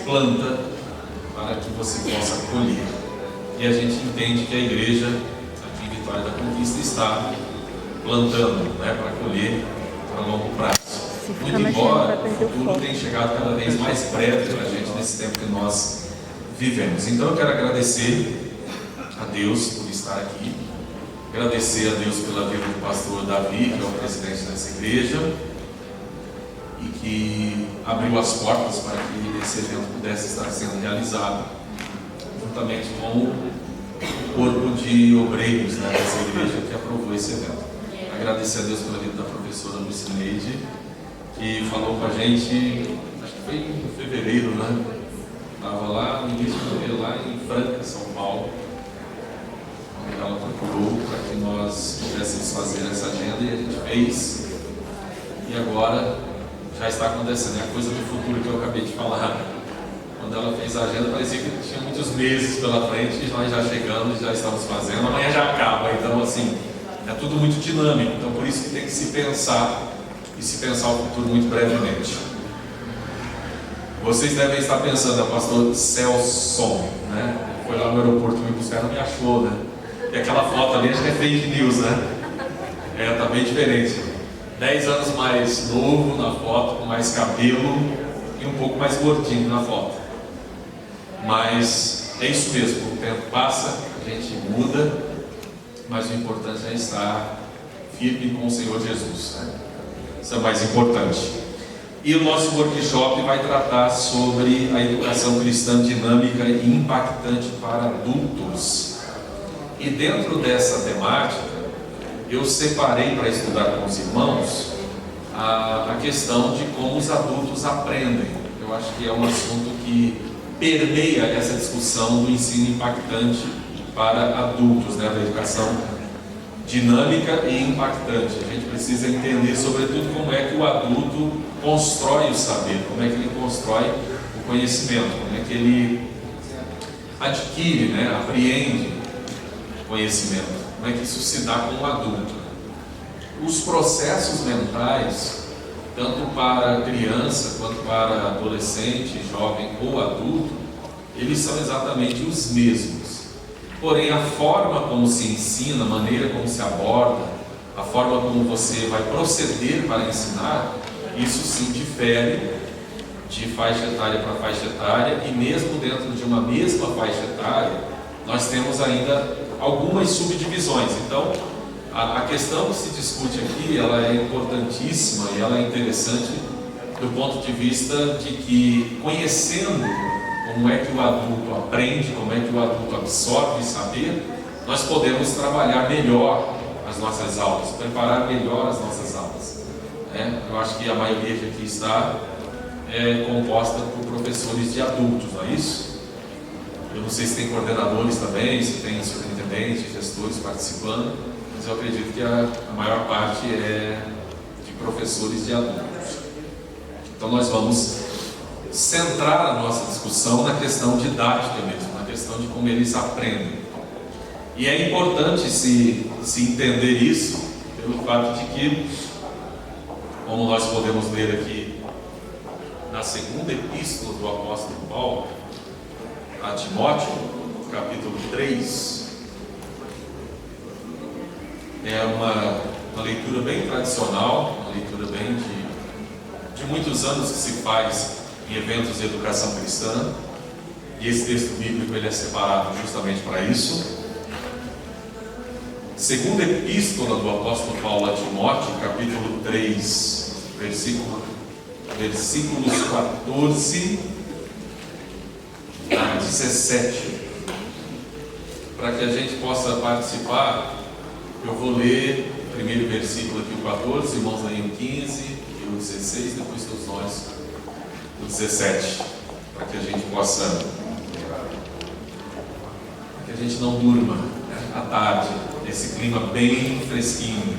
planta para que você possa colher. E a gente entende que a igreja aqui em Vitória da Conquista está plantando, né, para colher para longo prazo. Muito embora o futuro tenha chegado cada vez mais breve para a gente nesse tempo que nós vivemos. Então eu quero agradecer a Deus por estar aqui, agradecer a Deus pela vida do pastor Davi, que é o presidente dessa igreja, e que abriu as portas para que esse evento pudesse estar sendo realizado, juntamente com o corpo de obreiros, né, dessa igreja que aprovou esse evento. Agradecer a Deus pela vida da professora Lucineide, que falou com a gente, acho que foi em fevereiro, né? Estava lá no início de fevereiro, lá em Franca, São Paulo, onde ela procurou para que nós pudéssemos fazer essa agenda, e a gente fez, e agora já está acontecendo. É a coisa do futuro que eu acabei de falar. Quando ela fez a agenda, parecia que tinha muitos meses pela frente, e nós já chegamos, já estamos fazendo, amanhã já acaba. Então, assim, é tudo muito dinâmico. Então, por isso que tem que se pensar, e se pensar o futuro muito brevemente. Vocês devem estar pensando, o pastor Celson, né? Foi lá no aeroporto me buscar, não me achou, né? E aquela foto ali, acho que é fake news, né? Tá bem diferente. 10 anos mais novo na foto, com mais cabelo e um pouco mais gordinho na foto. Mas é isso mesmo, o tempo passa, a gente muda, mas o importante é estar firme com o Senhor Jesus, né? Isso é o mais importante. E o nosso workshop vai tratar sobre a educação cristã dinâmica e impactante para adultos. E dentro dessa temática, eu separei para estudar com os irmãos a questão de como os adultos aprendem. Eu acho que é um assunto que permeia essa discussão do ensino impactante para adultos, né, da educação dinâmica e impactante. A gente precisa entender, sobretudo, como é que o adulto constrói o saber, como é que ele constrói o conhecimento, como é que ele adquire, né, apreende conhecimento, como é que isso se dá com o adulto. Os processos mentais, tanto para criança quanto para adolescente, jovem ou adulto, eles são exatamente os mesmos. Porém, a forma como se ensina, a maneira como se aborda, a forma como você vai proceder para ensinar, isso sim difere de faixa etária para faixa etária, e mesmo dentro de uma mesma faixa etária, nós temos ainda algumas subdivisões. Então, a questão que se discute aqui, ela é importantíssima e ela é interessante do ponto de vista de que, conhecendo como é que o adulto aprende, como é que o adulto absorve saber, nós podemos trabalhar melhor as nossas aulas, preparar melhor as nossas aulas. Eu acho que a maioria que aqui está é composta por professores de adultos, não é isso? Eu não sei se tem coordenadores também, se tem superintendentes, gestores participando, mas eu acredito que a maior parte é de professores de adultos. Então nós vamos centrar a nossa discussão na questão didática mesmo, na questão de como eles aprendem. E é importante se entender isso pelo fato de que, como nós podemos ler aqui na segunda epístola do apóstolo Paulo a Timóteo, capítulo 3, é uma leitura bem tradicional, uma leitura bem de muitos anos que se faz em eventos de educação cristã, e esse texto bíblico ele é separado justamente para isso. Segunda epístola do apóstolo Paulo a Timóteo, capítulo 3, versículos 14 a 17. Para que a gente possa participar, eu vou ler o primeiro versículo aqui, o 14, irmãos aí o 15 e o 16, depois todos nós o 17, para que a gente possa, para que a gente não durma, né, à tarde, esse clima bem fresquinho.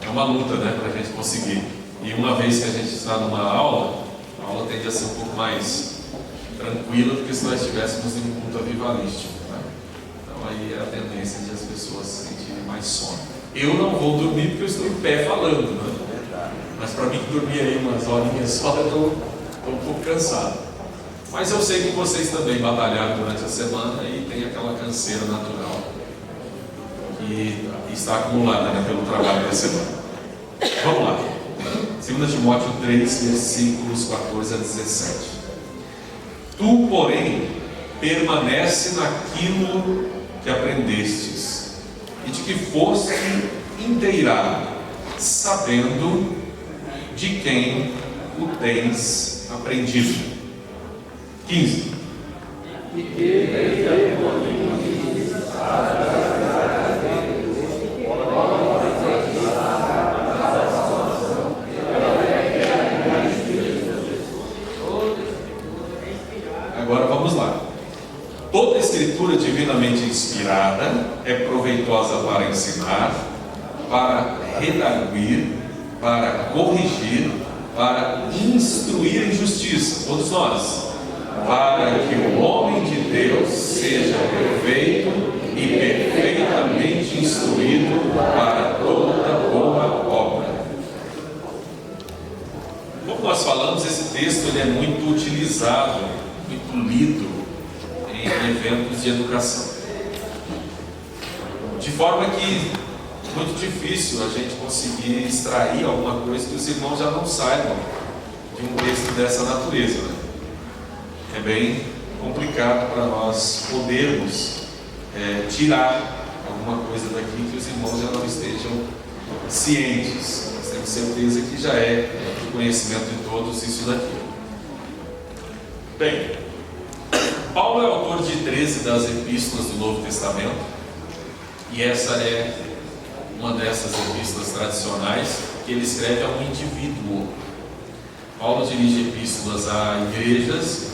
É uma luta, né, para a gente conseguir. E uma vez que a gente está numa aula, a aula tende a ser um pouco mais tranquila do que se nós estivéssemos em um culto avivalístico, né? Então aí é a tendência de as pessoas sentirem mais sono. Eu não vou dormir porque eu estou em pé falando, né? Mas para mim dormir aí umas horinhas só, eu estou um pouco cansado. Mas eu sei que vocês também batalharam durante a semana e tem aquela canseira natural que está acumulada, né, pelo trabalho da semana. Vamos lá. 2 Timóteo 3, versículos 14 a 17. Tu, porém, permanece naquilo que aprendestes e de que foste inteirado, sabendo de quem o tens aprendido. 15. Agora vamos lá. Toda escritura divinamente inspirada é proveitosa para ensinar, para redarguir, para corrigir, para instruir em justiça, todos nós, para que o homem de Deus seja perfeito e perfeitamente instruído para toda boa obra. Como nós falamos, esse texto ele é muito utilizado, muito lido em eventos de educação, de forma que muito difícil a gente conseguir extrair alguma coisa que os irmãos já não saibam de um texto dessa natureza, né? É bem complicado para nós podermos tirar alguma coisa daqui que os irmãos já não estejam cientes. Nós temos certeza que já é do conhecimento de todos isso daqui. Bem, Paulo é autor de 13 das epístolas do Novo Testamento, e essa é uma dessas epístolas tradicionais que ele escreve a um indivíduo. Paulo dirige epístolas a igrejas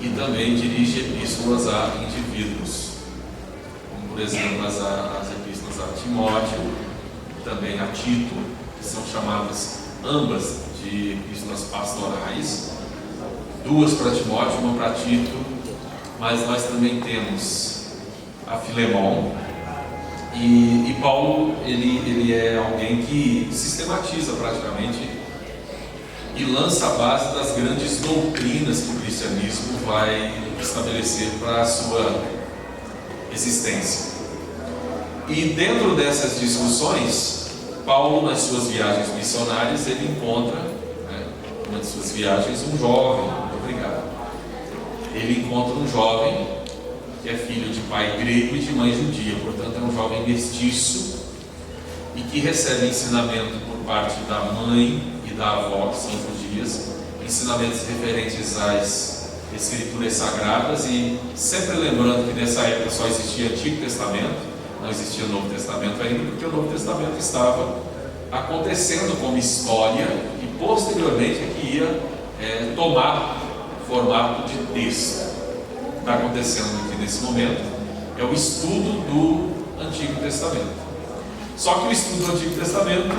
e também dirige epístolas a indivíduos, como por exemplo as epístolas a Timóteo, também a Tito, que são chamadas ambas de epístolas pastorais, 2 para Timóteo, 1 para Tito, mas nós também temos a Filemão. E Paulo, ele é alguém que sistematiza praticamente e lança a base das grandes doutrinas que o cristianismo vai estabelecer para a sua existência. E dentro dessas discussões, Paulo, nas suas viagens missionárias, ele encontra, numa de suas viagens, um jovem, ele encontra um jovem que é filho de pai grego e de mãe judia, portanto é um jovem mestiço e que recebe ensinamento por parte da mãe e da avó, que são judias, ensinamentos referentes às escrituras sagradas, e sempre lembrando que nessa época só existia Antigo Testamento, não existia Novo Testamento ainda, porque o Novo Testamento estava acontecendo como história e posteriormente é que ia tomar formato de texto. Está acontecendo aqui nesse momento é o estudo do Antigo Testamento, só que o estudo do Antigo Testamento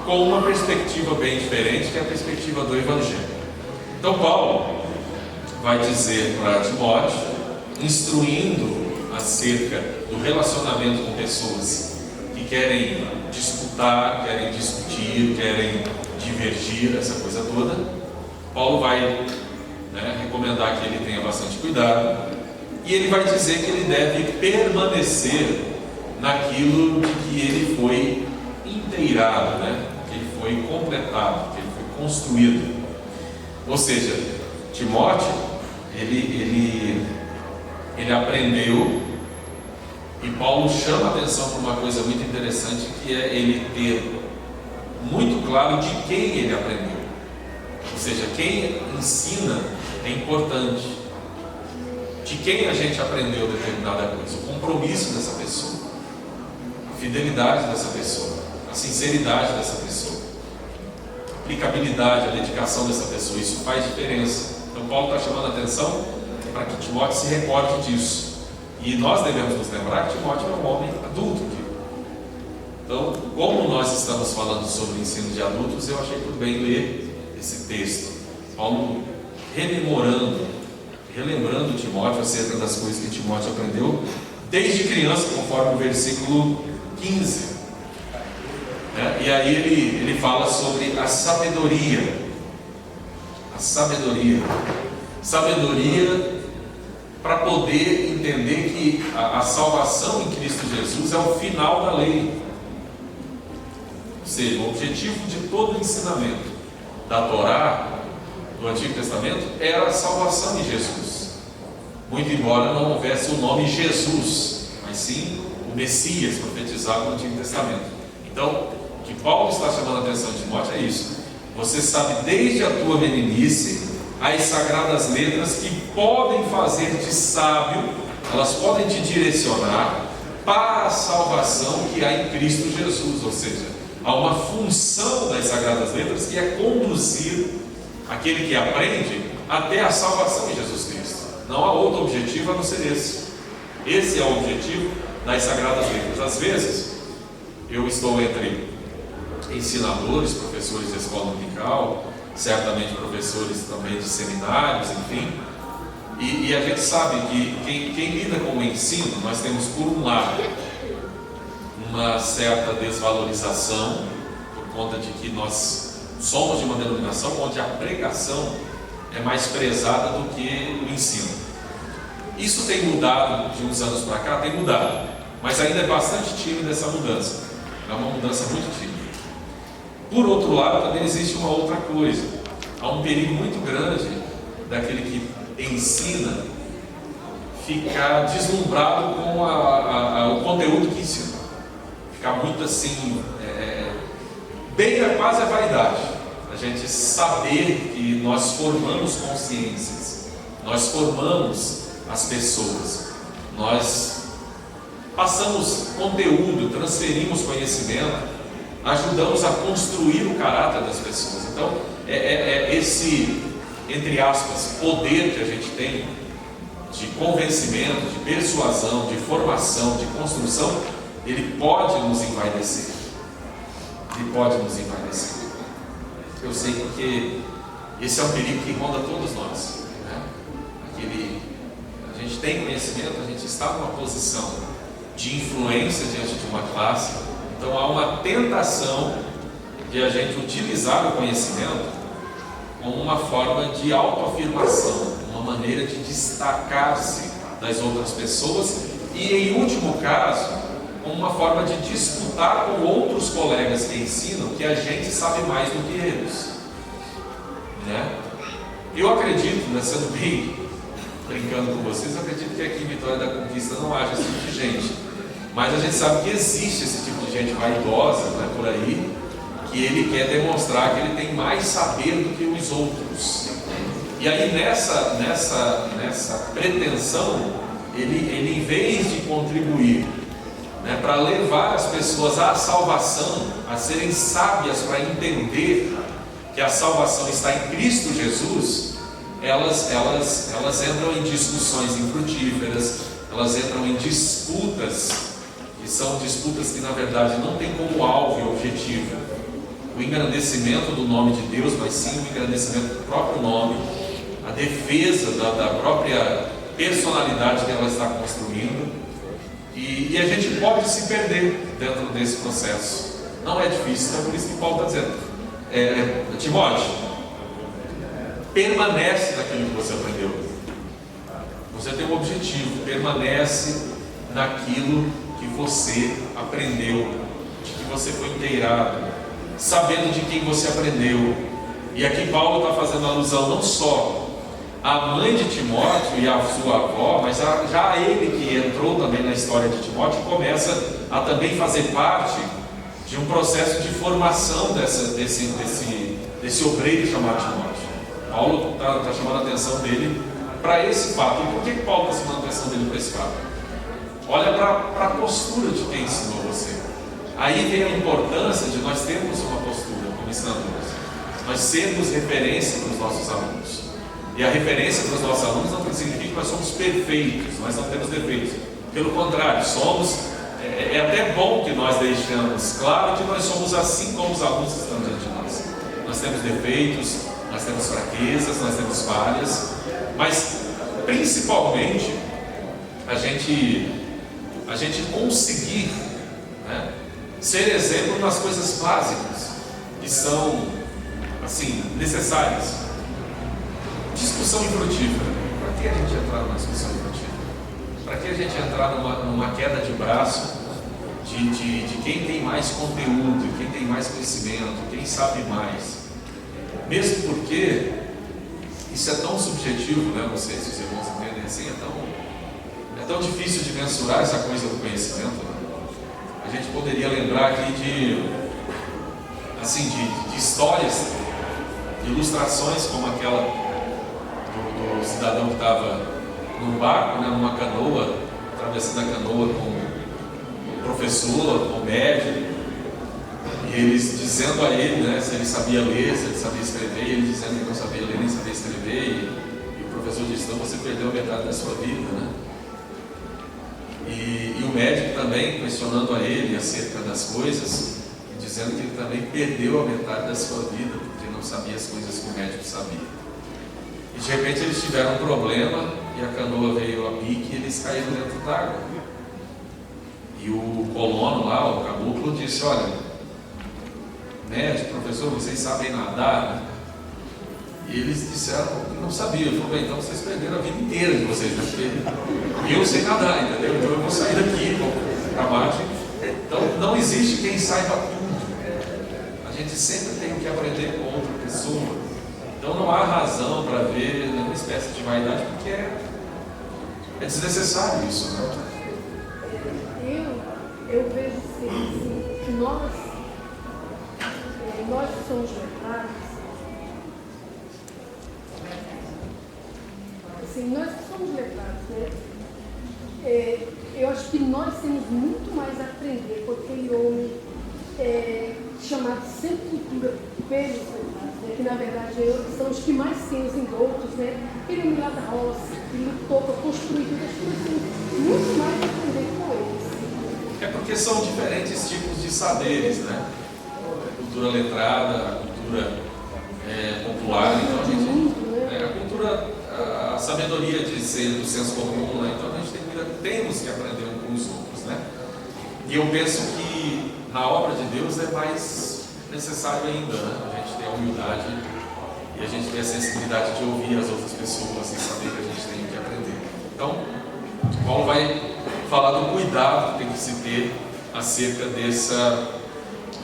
com uma perspectiva bem diferente, que é a perspectiva do Evangelho. Então Paulo vai dizer para Timóteo, instruindo acerca do relacionamento com pessoas que querem disputar, querem discutir, querem divergir, essa coisa toda. Paulo vai recomendar que ele tenha bastante cuidado, e ele vai dizer que ele deve permanecer naquilo de que ele foi inteirado, que ele foi completado, que ele foi construído. Ou seja, Timóteo, ele aprendeu, e Paulo chama a atenção para uma coisa muito interessante, que é ele ter muito claro de quem ele aprendeu. Ou seja, quem ensina é importante. De quem a gente aprendeu determinada coisa, o compromisso dessa pessoa, a fidelidade dessa pessoa, a sinceridade dessa pessoa, a aplicabilidade, a dedicação dessa pessoa, isso faz diferença. Então Paulo está chamando a atenção para que Timóteo se recorde disso, e nós devemos nos lembrar que Timóteo é um homem adulto. Então, como nós estamos falando sobre o ensino de adultos, eu achei por bem ler esse texto, Paulo relembrando Timóteo acerca das coisas que Timóteo aprendeu desde criança, conforme o versículo 15. E aí ele fala sobre a sabedoria sabedoria. Sabedoria para poder entender que a salvação em Cristo Jesus é o final da lei. Ou seja, o objetivo de todo o ensinamento da Torá, do Antigo Testamento, era a salvação em Jesus. Muito embora não houvesse o nome Jesus, mas sim o Messias profetizado no Antigo Testamento. Então, o que Paulo está chamando a atenção de Timóteo é isso. Você sabe desde a tua meninice as sagradas letras que podem fazer de sábio, elas podem te direcionar para a salvação que há em Cristo Jesus. Ou seja, há uma função das sagradas letras que é conduzir aquele que aprende até a salvação em Jesus Cristo. Não há outro objetivo a não ser esse. Esse é o objetivo das sagradas letras. Às vezes, eu estou entre ensinadores, professores de escola dominical, certamente professores também de seminários, enfim, e a gente sabe que quem lida com o ensino, nós temos por um lado uma certa desvalorização, por conta de que nós somos de uma denominação onde a pregação é mais prezada do que o ensino. Isso tem mudado de uns anos para cá, tem mudado, mas ainda é bastante tímida essa mudança, é uma mudança muito tímida. Por outro lado, também existe uma outra coisa. Há um perigo muito grande daquele que ensina ficar deslumbrado com o conteúdo que ensina. Ficar muito assim, beira quase a vaidade. A gente saber que nós formamos consciências, nós formamos as pessoas, nós passamos conteúdo, transferimos conhecimento, ajudamos a construir o caráter das pessoas. Então, esse, entre aspas, poder que a gente tem de convencimento, de persuasão, de formação, de construção, ele pode nos envaidecer. Ele pode nos envaidecer. Eu sei porque esse é um perigo que ronda todos nós, né? A gente tem conhecimento, a gente está numa posição de influência diante de uma classe. Então há uma tentação de a gente utilizar o conhecimento como uma forma de autoafirmação, uma maneira de destacar-se das outras pessoas e, em último caso, como uma forma de disputar com outros colegas que ensinam que a gente sabe mais do que eles, né? Eu acredito, né, sendo bem brincando com vocês, eu acredito que aqui em Vitória da Conquista não haja esse tipo de gente. Mas a gente sabe que existe esse tipo de gente vaidosa, né, por aí, que ele quer demonstrar que ele tem mais saber do que os outros. E aí nessa pretensão, ele em vez de contribuir, né, para levar as pessoas à salvação, a serem sábias para entender que a salvação está em Cristo Jesus, elas entram em discussões infrutíferas, elas entram em disputas, que são disputas que na verdade não tem como alvo e objetivo o engrandecimento do nome de Deus, mas sim o engrandecimento do próprio nome, a defesa da própria personalidade que ela está construindo, e a gente pode se perder dentro desse processo. Não é difícil, é por isso que Paulo está dizendo, Timóteo, permanece naquilo que você aprendeu. Você tem um objetivo, permanece naquilo que você aprendeu, de que você foi inteirado, sabendo de quem você aprendeu. E aqui Paulo está fazendo alusão não só à mãe de Timóteo e à sua avó, mas já a ele que entrou também na história de Timóteo, começa a também fazer parte de um processo de formação desse obreiro chamado Timóteo. Paulo está chamando a atenção dele para esse fato. E por que Paulo está chamando a atenção dele para esse fato? Olha para a postura de quem ensinou você. Aí vem a importância de nós termos uma postura como ensinadores, nós sermos referência para os nossos alunos. E a referência para os nossos alunos não significa que nós somos perfeitos, nós não temos defeitos. Pelo contrário, é até bom que nós deixemos claro que nós somos assim como os alunos que estão diante de nós. Nós temos defeitos, nós temos fraquezas, nós temos falhas, mas principalmente a gente conseguir, né, ser exemplo nas coisas básicas que são assim necessárias. discussão infrutífera. Para que a gente entrar numa discussão infrutífera? Para que a gente entrar numa queda de braço de quem tem mais conteúdo, quem tem mais conhecimento, quem sabe mais? Mesmo porque isso é tão subjetivo, né? Vocês, os irmãos, entendem assim, é tão difícil de mensurar essa coisa do conhecimento. Né? A gente poderia lembrar aqui de histórias, de ilustrações como aquela do cidadão que estava num barco, né, numa canoa, atravessando a canoa com o professor, com o médico, e eles dizendo a ele, né, se ele sabia ler, se ele sabia escrever, e ele dizendo que não sabia ler nem sabia escrever, e o professor disse: então você perdeu a metade da sua vida, né? E o médico também questionando a ele acerca das coisas, dizendo que ele também perdeu a metade da sua vida, porque não sabia as coisas que o médico sabia. E de repente eles tiveram um problema, e a canoa veio a pique, e eles caíram dentro d'água. E o colono lá, o caboclo, disse: olha, médico, professor, vocês sabem nadar? Né? E eles disseram que não sabiam. Ele falou: bem, então vocês perderam a vida inteira de vocês, né? Porque eu sei nadar, entendeu? Então eu vou sair daqui, vou para baixo. Então não existe quem saiba tudo. A gente sempre tem que aprender com outra pessoa. Então não há razão para ver nenhuma espécie de vaidade, porque é desnecessário isso, né? Eu vejo assim, que nós que somos letrados, assim, nós que somos letrados, né? Eu acho que nós temos muito mais a aprender com aquele homem chamado Sepultura pelos letrados, né? Que na verdade são os que mais têm os indoutos, né? Ele é um milagre roça, ele lutou para construir as coisas, muito mais a aprender com eles. É porque são diferentes tipos de saberes, né? A cultura letrada, a cultura popular, então a gente, a cultura, a sabedoria de ser do senso comum, né? Então a gente temos que aprender uns com os outros, né? E eu penso que na obra de Deus é mais necessário ainda, né? A gente ter a humildade e a gente ter a sensibilidade de ouvir as outras pessoas e saber que a gente tem que aprender. Então, Paulo vai falar do cuidado que tem que se ter acerca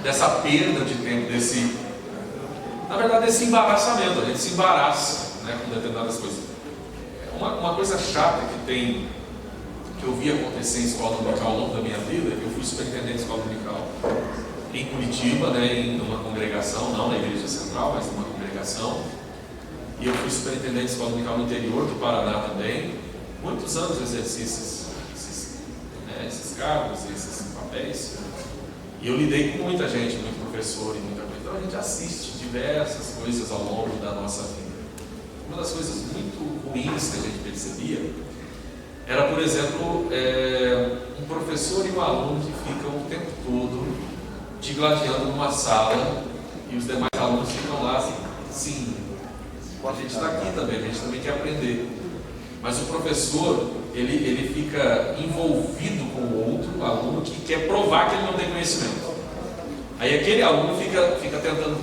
dessa perda de tempo, na verdade, desse embaraçamento. A gente se embaraça, né, com determinadas coisas. Uma coisa chata que eu vi acontecer em escola dominical ao longo da minha vida. Eu fui superintendente de escola dominical em Curitiba, né, em uma congregação, não na igreja central, mas numa congregação. E eu fui superintendente de escola dominical no interior do Paraná também. Muitos anos eu exerci esses cargos, esses papéis. E eu lidei com muita gente, muito professor e muita coisa. Então a gente assiste diversas coisas ao longo da nossa vida. Uma das coisas muito ruins que a gente percebia era, por exemplo, um professor e um aluno que ficam o tempo todo digladiando numa sala e os demais alunos ficam lá assim: sim, a gente está aqui também, a gente também quer aprender. Mas o professor, ele fica envolvido com o outro aluno que quer provar que ele não tem conhecimento. Aí aquele aluno fica tentando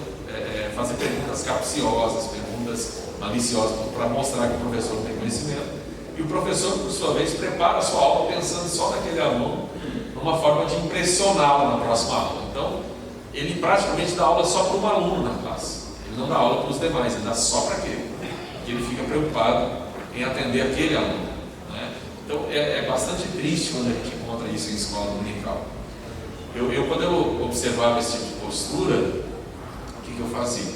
fazer perguntas capciosas, perguntas maliciosas para mostrar que o professor não tem conhecimento. E o professor, por sua vez, prepara a sua aula pensando só naquele aluno, numa forma de impressioná-lo na próxima aula. Então, ele praticamente dá aula só para um aluno na classe. Ele não dá aula para os demais, ele dá só para aquele. Porque ele fica preocupado em atender aquele aluno, né? Então é bastante triste quando a gente encontra isso em escola dominical. Quando eu observava esse tipo de postura, o que eu fazia?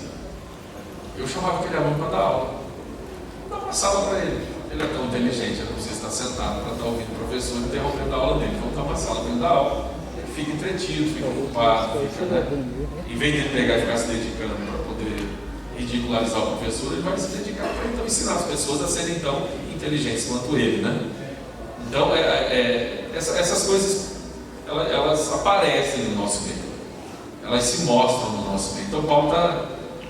Eu chamava aquele aluno para dar aula, dava uma sala para ele. Ele é tão inteligente, ele não precisa estar sentado para estar ouvindo o professor interrompendo a aula dele. Vamos dar uma sala para ele dar aula. Ele fica entretido, fica ocupado, em vez de ele pegar e ficar se dedicando para poder ridicularizar o professor, ele vai se dedicar para então ensinar as pessoas a serem tão inteligentes quanto ele, né? Então, essas coisas, elas aparecem no nosso meio, elas se mostram no nosso meio. Então, Paulo está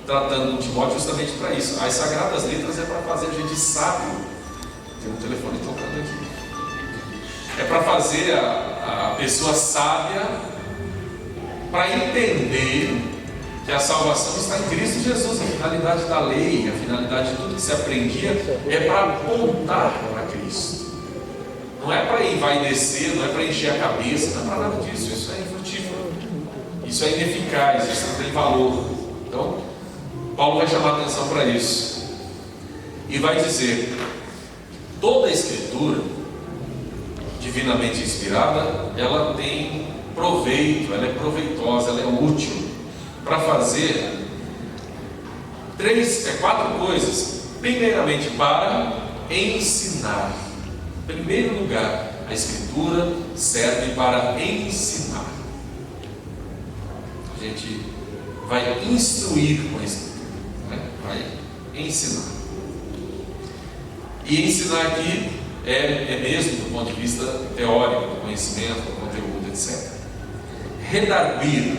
tratando Timóteo justamente para isso. As Sagradas Letras é para fazer a gente sábio. Tem um telefone tocando aqui. É para fazer a pessoa sábia, para entender que a salvação está em Cristo Jesus. A finalidade da lei, a finalidade de tudo que se aprendia é para apontar para Cristo. Não é para envaidecer, não é para encher a cabeça, não é para nada disso. Isso é infrutífero, isso é ineficaz, isso não tem valor. Então, Paulo vai chamar a atenção para isso e vai dizer: toda a Escritura divinamente inspirada, ela tem proveito, ela é proveitosa, ela é útil para fazer quatro coisas. Primeiramente, para ensinar. Em primeiro lugar, a Escritura serve para ensinar. A gente vai instruir com a Escritura, né? Vai ensinar. E ensinar aqui é mesmo do ponto de vista teórico, do conhecimento, do conteúdo, etc. Redarguir,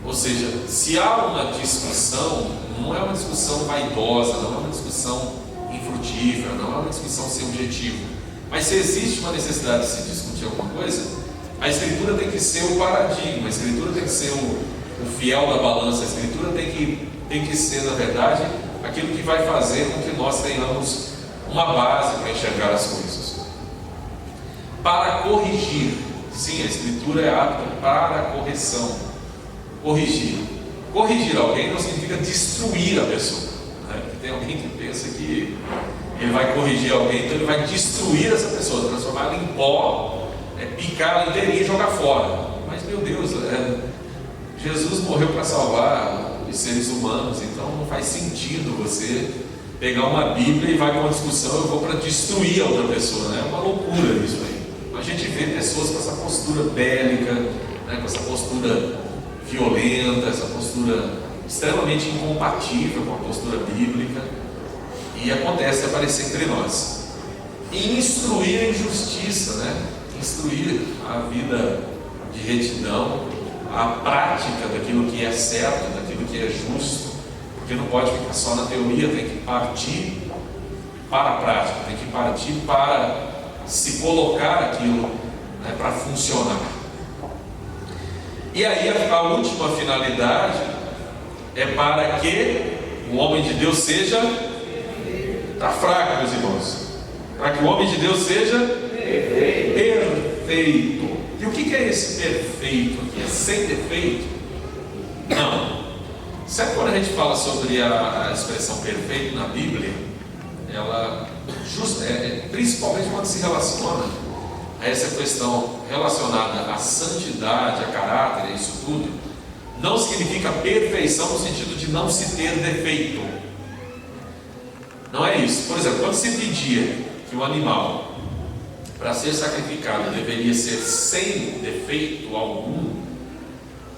ou seja, se há uma discussão, não é uma discussão vaidosa, não é uma discussão infrutífera, não é uma discussão sem objetivo, mas se existe uma necessidade de se discutir alguma coisa, a Escritura tem que ser o paradigma, a Escritura tem que ser o fiel da balança, a Escritura tem que ser, na verdade, aquilo que vai fazer com que nós tenhamos uma base para enxergar as coisas. Para corrigir, sim, a Escritura é apta para a correção. Corrigir alguém não significa destruir a pessoa, né? Tem alguém que pensa que ele vai corrigir alguém, então ele vai destruir essa pessoa, transformar ela em pó, picar ela inteirinha e jogar fora. Mas meu Deus, Jesus morreu para salvar os seres humanos, então não faz sentido você pegar uma Bíblia e vai para uma discussão, eu vou para destruir a outra pessoa, né? É uma loucura isso aí. A gente vê pessoas com essa postura bélica, né? Com essa postura violenta, essa postura extremamente incompatível com a postura bíblica, e acontece aparecer entre nós. E instruir em justiça, né? Instruir a vida de retidão, a prática daquilo que é certo, daquilo que é justo. Porque não pode ficar só na teoria, tem que partir para a prática, tem que partir para se colocar aquilo, né, para funcionar. E aí a última finalidade é para que o homem de Deus seja, está fraco, meus irmãos, para que o homem de Deus seja perfeito. E o que é esse perfeito aqui? É sem defeito? Não. Sabe quando a gente fala sobre a expressão perfeito na Bíblia, ela principalmente quando se relaciona a essa questão relacionada à santidade, a caráter, a isso tudo, não significa perfeição no sentido de não se ter defeito. Não é isso. Por exemplo, quando se pedia que o animal, para ser sacrificado, deveria ser sem defeito algum,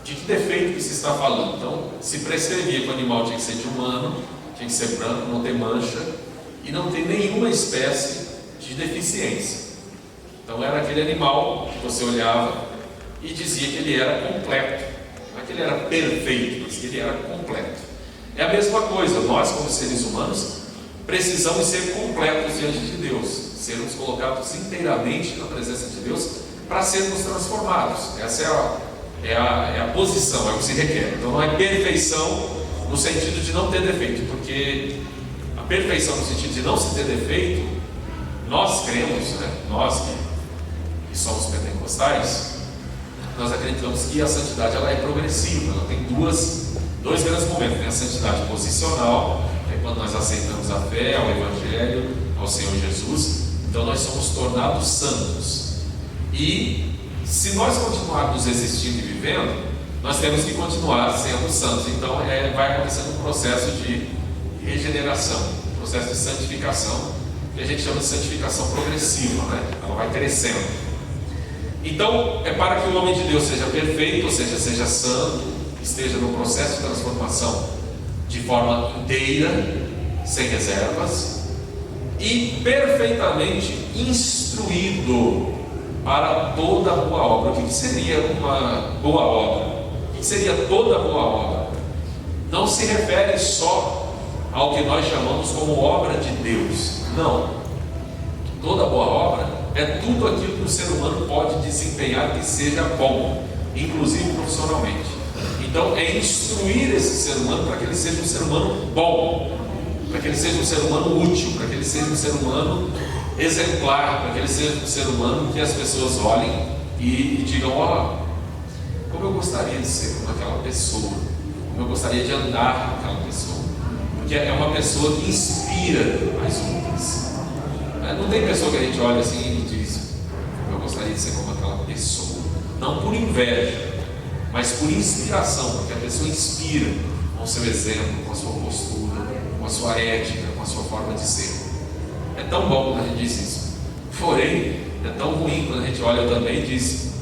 de que defeito que se está falando? Então, se prescrevia que o animal tinha que ser de humano, tinha que ser branco, não ter mancha e não ter nenhuma espécie de deficiência. Então era aquele animal que você olhava e dizia que ele era completo, não é que ele era perfeito, mas que ele era completo. É a mesma coisa, nós como seres humanos precisamos ser completos diante de Deus, sermos colocados inteiramente na presença de Deus para sermos transformados. Essa é a posição, é o que se requer. Então não é perfeição no sentido de não ter defeito, porque a perfeição no sentido de não se ter defeito, nós cremos, né? Nós que somos pentecostais, nós acreditamos que a santidade ela é progressiva, ela tem dois grandes momentos. Tem a santidade posicional, que é quando nós aceitamos a fé, ao Evangelho, ao Senhor Jesus, então nós somos tornados santos. E se nós continuarmos existindo e vivendo, nós temos que continuar sendo santos. Então vai acontecendo um processo de regeneração, um processo de santificação, que a gente chama de santificação progressiva, né? Ela vai crescendo. Então é para que o homem de Deus seja perfeito, ou seja, seja santo, esteja no processo de transformação de forma inteira, sem reservas, e perfeitamente instruído para toda boa obra. O que seria uma boa obra? O que seria toda boa obra? Não se refere só ao que nós chamamos como obra de Deus. Não. Toda boa obra é tudo aquilo que o ser humano pode desempenhar que seja bom, inclusive profissionalmente. Então é instruir esse ser humano para que ele seja um ser humano bom, para que ele seja um ser humano útil, para que ele seja um ser humano exemplar, para que ele seja um ser humano que as pessoas olhem e digam: ó, como eu gostaria de ser como aquela pessoa, como eu gostaria de andar com aquela pessoa, porque é uma pessoa que inspira as outras. Não tem pessoa que a gente olha assim e diz: eu gostaria de ser como aquela pessoa, não por inveja, mas por inspiração, porque a pessoa inspira com o seu exemplo, com a sua postura, com a sua ética, com a sua forma de ser. É tão bom quando a gente diz isso, porém é tão ruim quando a gente olha também e diz,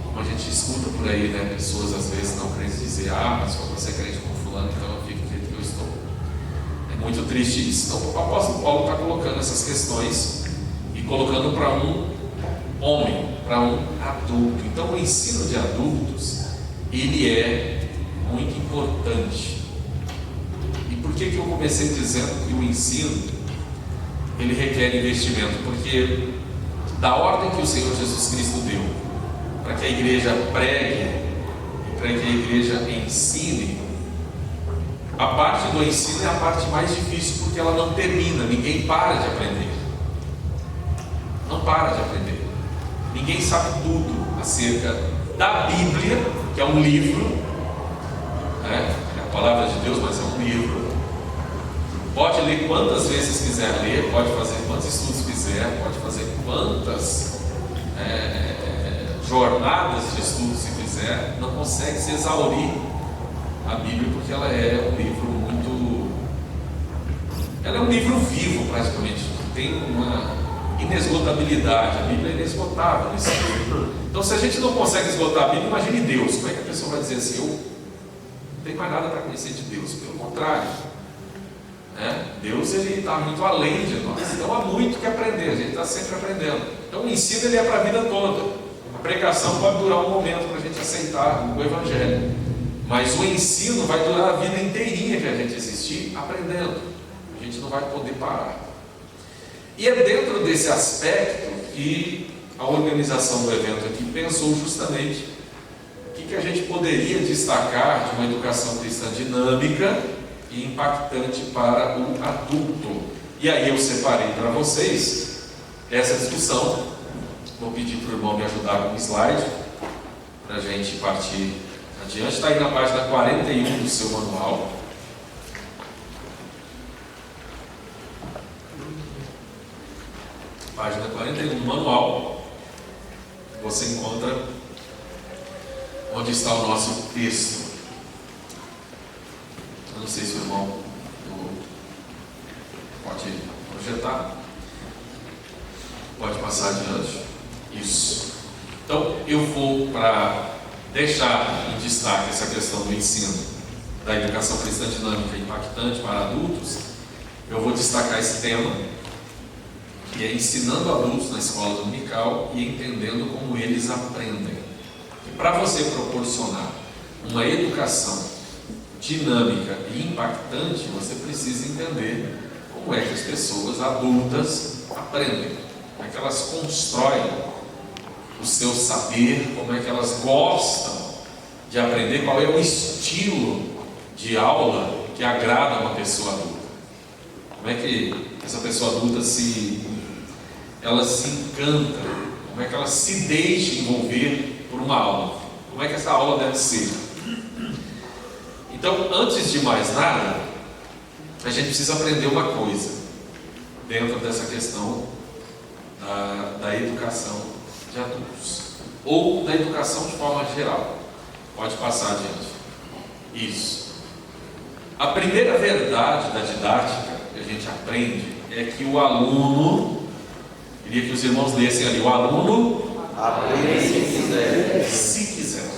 como a gente escuta por aí, né? Pessoas às vezes não crentes dizer: ah, mas quando você é crente como fulano, então eu fico do jeito que eu estou. É muito triste isso. Então o apóstolo Paulo está colocando essas questões e colocando para um homem, para um adulto. Então o ensino de adultos, ele é muito importante. E por que eu comecei dizendo que o ensino, ele requer investimento? Porque da ordem que o Senhor Jesus Cristo deu para que a igreja pregue, para que a igreja ensine, a parte do ensino é a parte mais difícil, porque ela não termina, ninguém para de aprender. Não para de aprender. Ninguém sabe tudo acerca da Bíblia, que é um livro, né? É a palavra de Deus, mas é um livro. Pode ler quantas vezes quiser ler, pode fazer quantos estudos quiser, pode fazer quantas jornadas de estudos se quiser, não consegue se exaurir a Bíblia, porque ela é um livro muito... ela é um livro vivo praticamente, tem uma inesgotabilidade. A Bíblia é inesgotável nesse livro. Então, se a gente não consegue esgotar a Bíblia, imagine Deus. Como é que a pessoa vai dizer assim: eu não tenho mais nada para conhecer de Deus? Pelo contrário, Deus, ele está muito além de nós. Então há muito que aprender, a gente está sempre aprendendo. Então o ensino, ele é para a vida toda. A pregação pode durar um momento para a gente aceitar o Evangelho, mas o ensino vai durar a vida inteirinha que a gente existir aprendendo. A gente não vai poder parar. E é dentro desse aspecto que a organização do evento aqui pensou justamente o que a gente poderia destacar de uma educação cristã dinâmica e impactante para o adulto. E aí eu separei para vocês essa discussão. Vou pedir para o irmão me ajudar com o slide para a gente partir adiante. Está aí na página 41 do seu manual. Página 41 do manual, você encontra onde está o nosso texto. Eu não sei se o irmão pode projetar, pode passar adiante. Isso. Então eu vou, para deixar em destaque essa questão do ensino da educação cristã dinâmica impactante para adultos, eu vou destacar esse tema, que é ensinando adultos na escola dominical e entendendo como eles aprendem. E para você proporcionar uma educação dinâmica e impactante, você precisa entender como é que as pessoas adultas aprendem, como é que elas constroem o seu saber, como é que elas gostam de aprender, qual é o estilo de aula que agrada uma pessoa adulta. Como é que essa pessoa adulta ela se encanta, como é que ela se deixa envolver por uma aula, como é que essa aula deve ser. Então, antes de mais nada, a gente precisa aprender uma coisa dentro dessa questão da educação de adultos, ou da educação de forma geral. Pode passar adiante. Isso. A primeira verdade da didática que a gente aprende é que o aluno, queria que os irmãos lessem ali, o aluno aprende se quiser. Se quiser.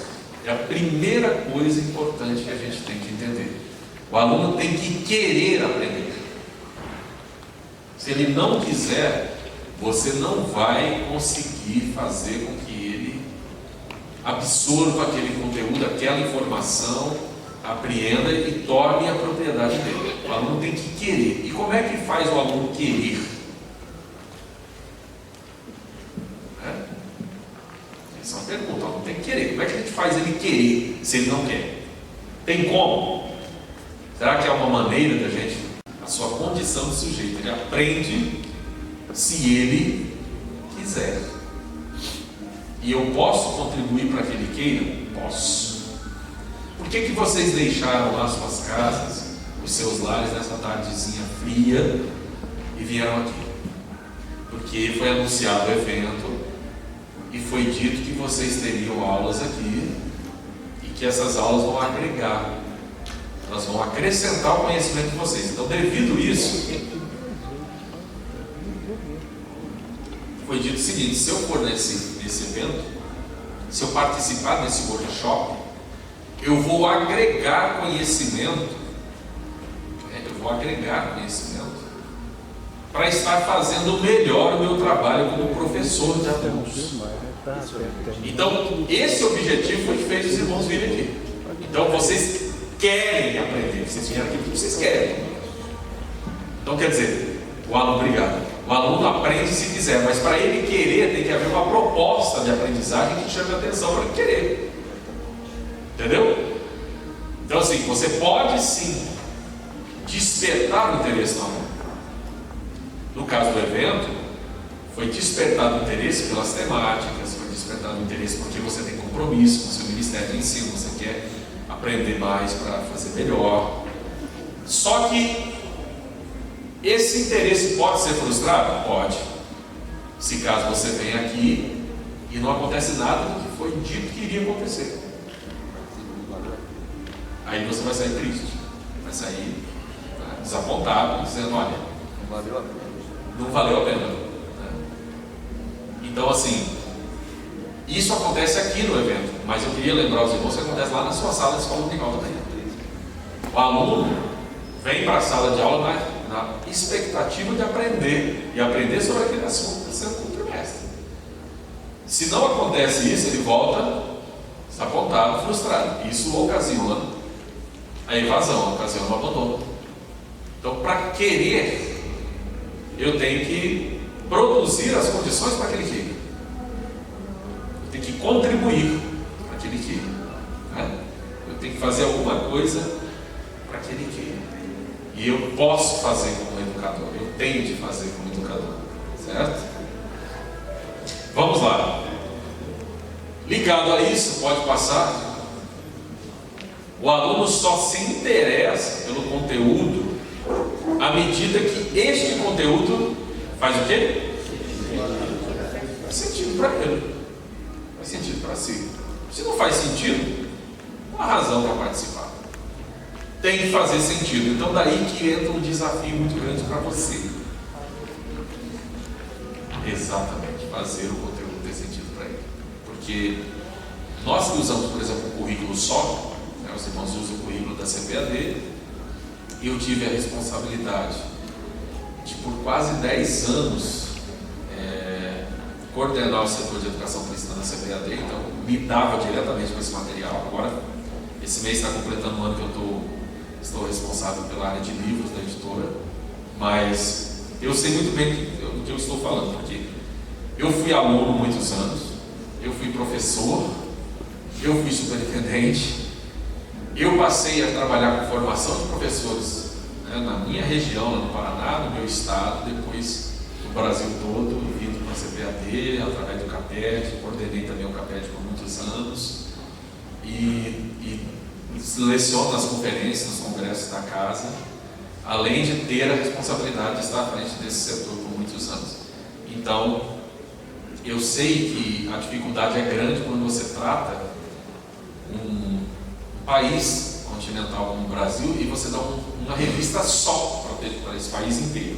É a primeira coisa importante que a gente tem que entender. O aluno tem que querer aprender. Se ele não quiser, você não vai conseguir fazer com que ele absorva aquele conteúdo, aquela informação, apreenda e torne a propriedade dele. O aluno tem que querer. E como é que faz o aluno querer? Essa é uma pergunta. O aluno tem que querer. Como é que a gente faz ele querer se ele não quer? Tem como? Será que é uma maneira da gente? A sua condição de sujeito, ele aprende se ele quiser. E eu posso contribuir para que ele queira? Posso. Por que vocês deixaram lá suas casas, os seus lares nessa tardezinha fria e vieram aqui? Porque foi anunciado o evento e foi dito que vocês teriam aulas aqui e que essas aulas vão agregar, elas vão acrescentar o conhecimento de vocês. Então, devido a isso, foi dito o seguinte: se eu for nesse evento, se eu participar desse workshop, eu vou agregar conhecimento, para estar fazendo melhor o meu trabalho como professor de alunos. Então, esse objetivo foi que fez os irmãos virem aqui. Então, vocês querem aprender, vocês vieram aqui porque vocês querem. Então, quer dizer, o aluno aprende se quiser, mas para ele querer tem que haver uma proposta de aprendizagem que chame a atenção para ele querer. Entendeu? Então, assim, você pode sim despertar o interesse no aluno. No caso do evento, foi despertado o interesse pelas temáticas, foi despertado o interesse porque você tem compromisso com o seu ministério de ensino, você quer aprender mais para fazer melhor. Só que esse interesse pode ser frustrado? Pode. Se caso você vem aqui e não acontece nada do que foi dito que iria acontecer. Aí você vai sair triste, vai sair desapontado, dizendo: olha, não valeu a pena. Então, assim, isso acontece aqui no evento, mas eu queria lembrar os irmãos que acontece lá na sua sala de escola dominical também. O aluno vem para a sala de aula na expectativa de aprender, e aprender sobre aquele assunto do segundo trimestre. Se não acontece isso, ele volta desapontado, frustrado. Isso ocasiona a evasão, ocasiona o abandono. Então, para querer, eu tenho que produzir as condições para que ele queira. Eu tenho que contribuir para que ele queira. Eu tenho que fazer alguma coisa para que ele queira. E eu posso fazer como educador. Eu tenho de fazer como educador. Certo? Vamos lá. Ligado a isso, pode passar. O aluno só se interessa pelo conteúdo à medida que este conteúdo faz o quê? Faz sentido para ele. Faz sentido para si. Se não faz sentido, não há razão para participar. Tem que fazer sentido. Então daí que entra um desafio muito grande para você. Exatamente, fazer o conteúdo ter sentido para ele. Porque nós que usamos, por exemplo, o currículo só, os irmãos usam o currículo da CPAD, e eu tive a responsabilidade de, por quase 10 anos, coordenar o setor de educação cristã da CPAD. Então, lidava diretamente com esse material. Agora, esse mês está completando um ano que eu estou responsável pela área de livros da editora, mas eu sei muito bem do que eu estou falando, porque eu fui aluno muitos anos, eu fui professor, eu fui superintendente, eu passei a trabalhar com formação de professores, na minha região, lá no Paraná, no meu estado, depois no Brasil todo, vindo para a CPAD, através do CAPED, coordenei também o CAPED por muitos anos, e leciono nas conferências, nos congressos da casa, além de ter a responsabilidade de estar à frente desse setor por muitos anos. Então, eu sei que a dificuldade é grande quando você trata um país continental como o Brasil e você dá uma revista só para esse país inteiro.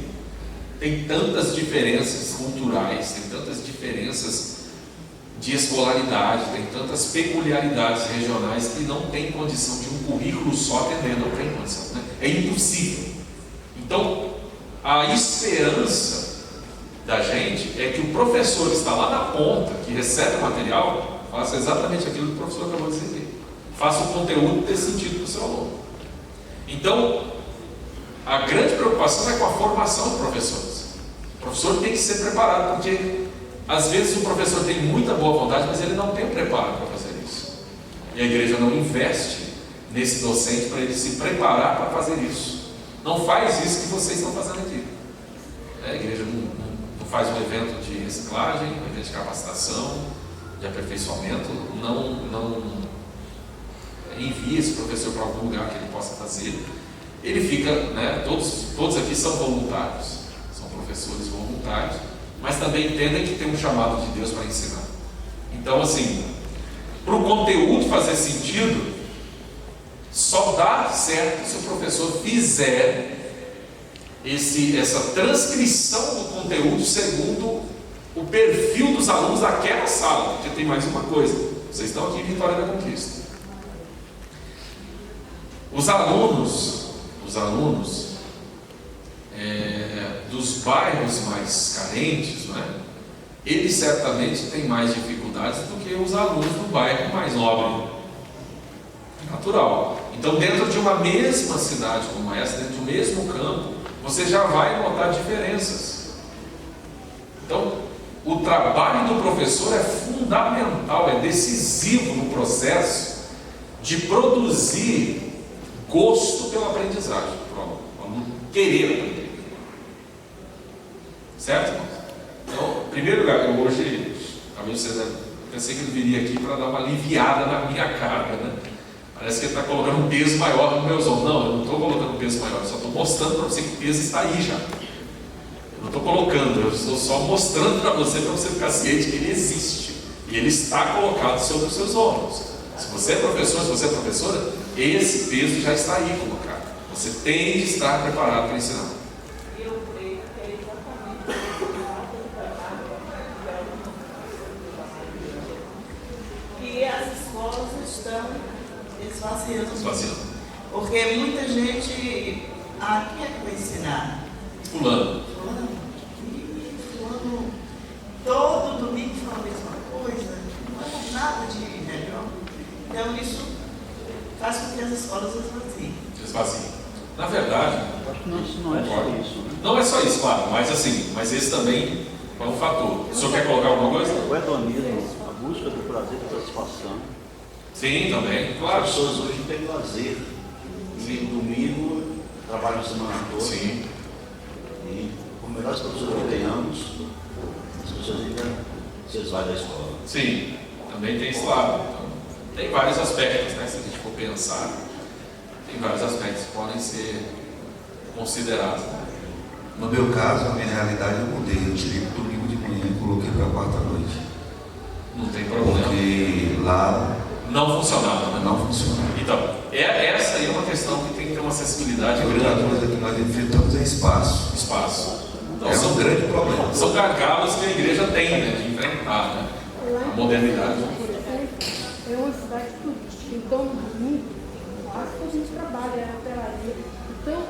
Tem tantas diferenças culturais, tem tantas diferenças de escolaridade, tem tantas peculiaridades regionais que não tem condição de um currículo só atender, não tem condição, né? É impossível. Então, a esperança da gente é que o professor que está lá na ponta, que recebe o material, faça exatamente aquilo que o professor acabou de dizer. Faça o conteúdo ter sentido para o seu aluno. Então, a grande preocupação é com a formação de professores. O professor tem que ser preparado, porque às vezes o professor tem muita boa vontade, mas ele não tem preparo para fazer isso. E a igreja não investe nesse docente para ele se preparar para fazer isso. Não faz isso que vocês estão fazendo aqui. A igreja não faz um evento de reciclagem, um evento de capacitação, de aperfeiçoamento, não envia esse professor para algum lugar que ele possa fazer. Ele fica, né, todos aqui são voluntários, são professores voluntários, mas também entendem que tem um chamado de Deus para ensinar. Então, assim, para o conteúdo fazer sentido, só dá certo se o professor fizer essa transcrição do conteúdo segundo o perfil dos alunos daquela sala. Porque tem mais uma coisa: vocês estão aqui em Vitória da Conquista. Os alunos dos bairros mais carentes, não é? Eles certamente têm mais dificuldades do que os alunos do bairro mais nobre. É natural. Então, dentro de uma mesma cidade como essa, dentro do mesmo campo, você já vai notar diferenças. Então, o trabalho do professor é fundamental, é decisivo no processo de produzir gosto pela aprendizagem, para o aluno querer aprender. Certo? Então, em primeiro lugar, eu hoje, talvez vocês pensei que ele viria aqui para dar uma aliviada na minha carga, né? Parece que ele está colocando um peso maior nos meus ombros. Não, eu não estou colocando um peso maior, eu só estou mostrando para você que o peso está aí já. Eu não estou colocando, eu estou só mostrando para você ficar ciente que ele existe. E ele está colocado sobre os seus ombros. Se você é professor, se você é professora, esse peso já está aí colocado. Você tem de estar preparado para ensinar. Eu creio que é exatamente e as escolas estão esvaziando. Porque muita gente, quem é que vai ensinar? Fulano. Fulano, todo domingo fala a mesma coisa, não é nada de melhor. Então isso faz com que as escolas Esvaziem. Na verdade, não é só isso, né? Não é só isso, claro, mas esse também é um fator. O senhor quer colocar alguma coisa? O hedonismo, a busca do prazer da satisfação. Sim, também, claro. As pessoas hoje têm lazer. E domingo trabalham a semana toda. Sim. E por melhores professores que tenhamos, as pessoas ainda se esvaem da escola. Sim, também tem esse lado. Então, tem vários aspectos, né? Se a gente for pensar, tem vários aspectos que podem ser considerados. No meu caso, a minha realidade eu mudei. Eu tirei o domingo de manhã e coloquei para a quarta-noite. Não tem problema. Porque lá não funcionava, né? não funciona. Então, essa aí é uma questão que tem que ter uma acessibilidade A única grande. coisa que nós enfrentamos é espaço. Espaço. Então, É um grande problema. São gargalos que a igreja tem, né, de enfrentar, né? A modernidade. É uma cidade turística, então no domingo, quase todo mundo trabalha na hotelaria. Então,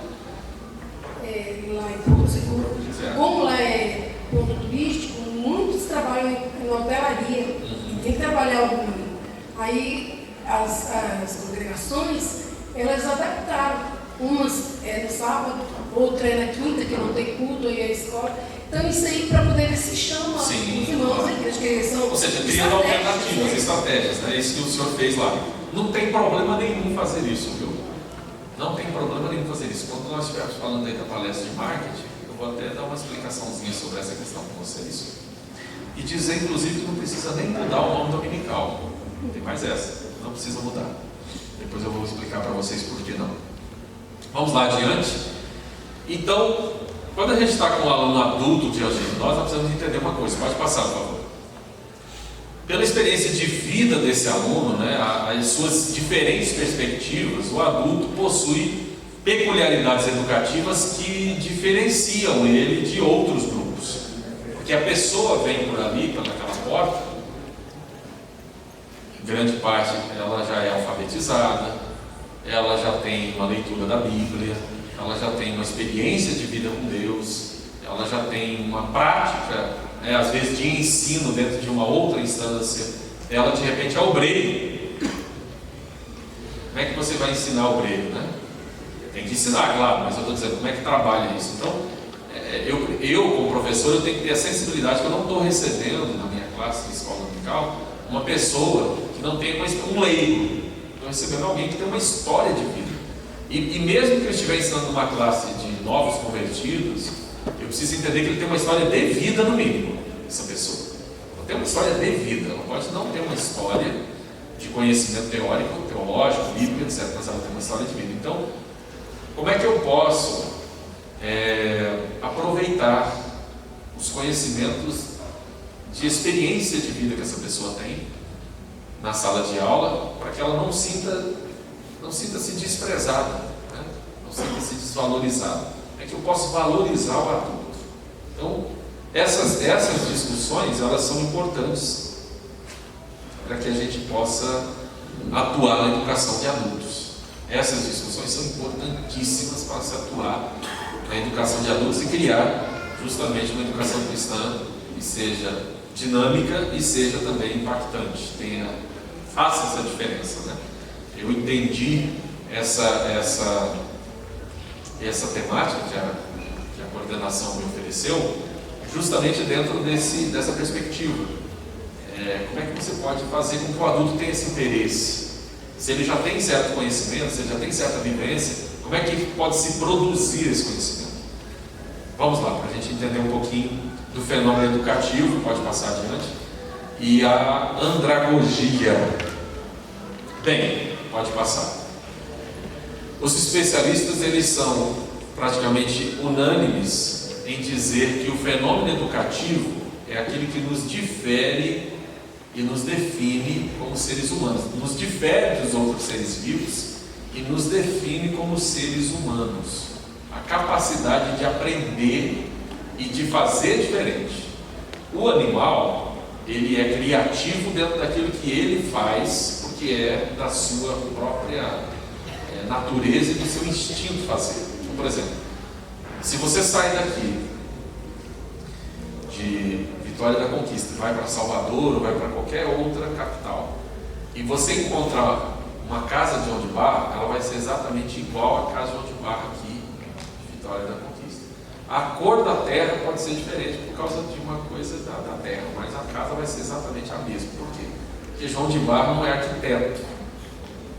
lá em Porto Seguro, como lá é ponto turístico, muitos trabalham na hotelaria, tem que trabalhar o domingo. Aí as congregações, elas adaptaram. Umas é no sábado, outra é na quinta, que não tem culto, aí é a escola. Então isso aí para poder ver se chama os irmãos da igreja, que são. Ou seja, criando alternativas, estratégias, né? Isso que o senhor fez lá. Não tem problema nenhum fazer isso, viu? Não tem problema nenhum fazer isso. Quando nós estivermos falando aí da palestra de marketing, eu vou até dar uma explicaçãozinha sobre essa questão com vocês. E dizer, inclusive, que não precisa nem mudar o nome dominical. Tem mais essa, não precisa mudar. Depois eu vou explicar para vocês por que não. Vamos lá adiante. Então, quando a gente está com um aluno adulto diante de nós precisamos entender uma coisa. Pode passar, por favor. Pela experiência de vida desse aluno, né, as suas diferentes perspectivas, o adulto possui peculiaridades educativas que diferenciam ele de outros grupos. Porque a pessoa vem por ali, pelaquela porta, grande parte ela já é alfabetizada, ela já tem uma leitura da Bíblia, ela já tem uma experiência de vida com Deus, ela já tem uma prática, né, às vezes de ensino dentro de uma outra instância, ela de repente é obreiro. Como é que você vai ensinar obreiro, né? Tem que ensinar, claro, mas eu estou dizendo, como é que trabalha isso? Então, eu como professor, eu tenho que ter a sensibilidade que eu não estou recebendo na minha classe de escola dominical uma pessoa que não tenha um leigo. Estou recebendo alguém que tem uma história de vida. E mesmo que eu estiver ensinando uma classe de novos convertidos, eu preciso entender que ele tem uma história de vida no mínimo, essa pessoa. Ela tem uma história de vida, ela pode não ter uma história de conhecimento teórico, teológico, bíblico, etc., mas ela tem uma história de vida. Então, como é que eu posso aproveitar os conhecimentos de experiência de vida que essa pessoa tem na sala de aula, para que ela não sinta-se desprezada, né? Não sinta-se desvalorizada. É que eu posso valorizar o adulto. Então, essas discussões, elas são importantes para que a gente possa atuar na educação de adultos. Essas discussões são importantíssimas para se atuar na educação de adultos e criar justamente uma educação cristã que seja dinâmica e seja também impactante, faça essa diferença, né? Eu entendi essa temática que a coordenação me ofereceu justamente dentro dessa perspectiva. Como é que você pode fazer com que o adulto tenha esse interesse? Se ele já tem certo conhecimento, se ele já tem certa vivência, como é que pode se produzir esse conhecimento? Vamos lá, para a gente entender um pouquinho do fenômeno educativo, pode passar adiante, e a andragogia. Bem, pode passar. Os especialistas, eles são praticamente unânimes em dizer que o fenômeno educativo é aquele que nos difere e nos define como seres humanos, nos difere dos outros seres vivos e nos define como seres humanos. A capacidade de aprender e de fazer diferente. O animal, ele é criativo dentro daquilo que ele faz, porque é da sua própria natureza e do seu instinto fazer. Então, por exemplo, se você sai daqui de Vitória da Conquista, vai para Salvador ou vai para qualquer outra capital, e você encontrar uma casa de João de Barra, ela vai ser exatamente igual à casa de João de Barra aqui de Vitória da Conquista. A cor da terra pode ser diferente por causa de uma coisa da terra, mas a casa vai ser exatamente a mesma. Por quê? Porque João de Barra não é arquiteto.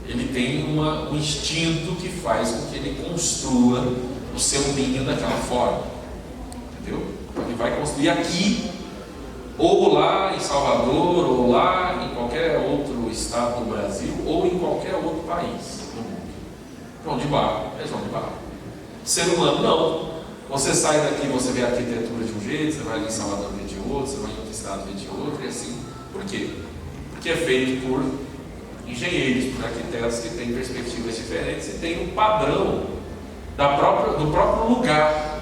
Ele tem um instinto que faz com que ele construa o seu ninho daquela forma. Entendeu? Então ele vai construir aqui, ou lá em Salvador, ou lá em qualquer outro estado do Brasil, ou em qualquer outro país do mundo. João de Barra é João de Barra. Ser humano não. Você sai daqui, você vê a arquitetura de um jeito, você vai ali em Salvador ver de outro, você vai em outro estado ver de outro, e assim. Por quê? Porque é feito por engenheiros, por arquitetos que têm perspectivas diferentes e tem um padrão do próprio lugar.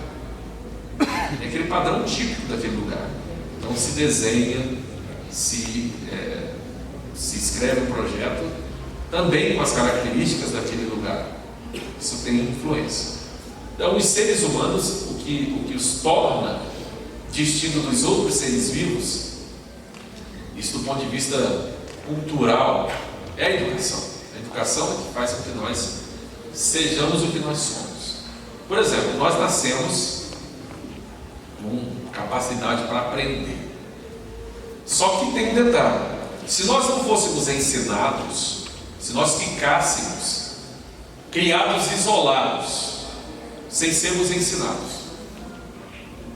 É aquele padrão típico daquele lugar. Então se desenha, se escreve um projeto também com as características daquele lugar. Isso tem influência. Então, os seres humanos, o que os torna distintos dos outros seres vivos, isso do ponto de vista cultural, é a educação. A educação é que faz com que nós sejamos o que nós somos. Por exemplo, nós nascemos com capacidade para aprender. Só que tem um detalhe: se nós não fôssemos ensinados, se nós ficássemos criados isolados, sem sermos ensinados.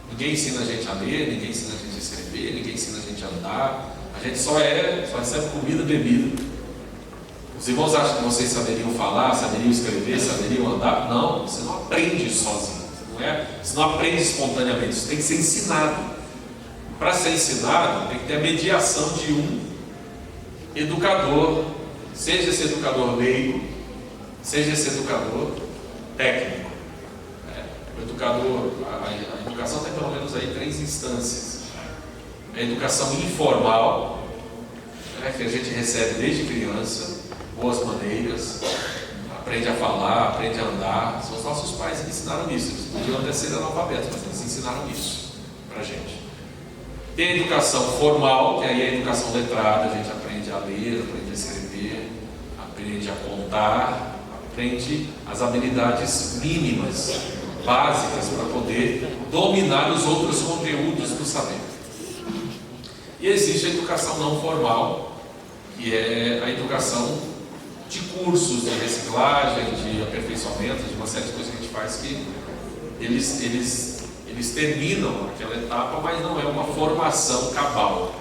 Ninguém ensina a gente a ler, ninguém ensina a gente a escrever, ninguém ensina a gente a andar. A gente só recebe comida e bebida. Os irmãos acham que vocês saberiam falar, saberiam escrever, saberiam andar? Não, você não aprende sozinho. Você não aprende espontaneamente, isso tem que ser ensinado. Para ser ensinado, tem que ter a mediação de um educador, seja esse educador leigo, seja esse educador técnico. A educação tem pelo menos aí 3 instâncias. A educação informal, que a gente recebe desde criança, boas maneiras, aprende a falar, aprende a andar. São os nossos pais que ensinaram isso. Eles podiam até ser analfabetos, mas eles ensinaram isso para a gente. Tem a educação formal, que aí é a educação letrada, a gente aprende a ler, aprende a escrever, aprende a contar, aprende as habilidades mínimas, básicas, para poder dominar os outros conteúdos do saber. E existe a educação não formal, que é a educação de cursos de reciclagem, de aperfeiçoamento, de uma série de coisas que a gente faz que eles terminam aquela etapa, mas não é uma formação cabal.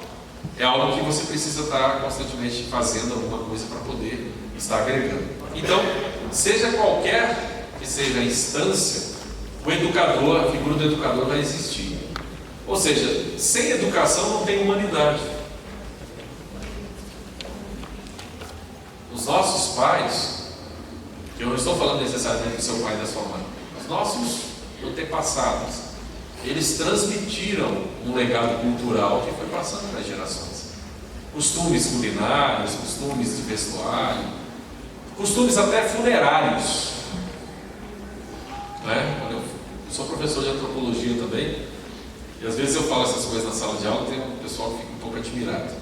É algo que você precisa estar constantemente fazendo alguma coisa para poder estar agregando. Então, seja qualquer que seja a instância, o educador, a figura do educador vai existir. Ou seja, sem educação não tem humanidade. Os nossos pais, que eu não estou falando necessariamente do seu pai e da sua mãe, os nossos antepassados, eles transmitiram um legado cultural que foi passando para as gerações. Costumes culinários, costumes de vestuário, costumes até funerários. Eu sou professor de antropologia também, e às vezes eu falo essas coisas na sala de aula e tem um pessoal que fica um pouco admirado.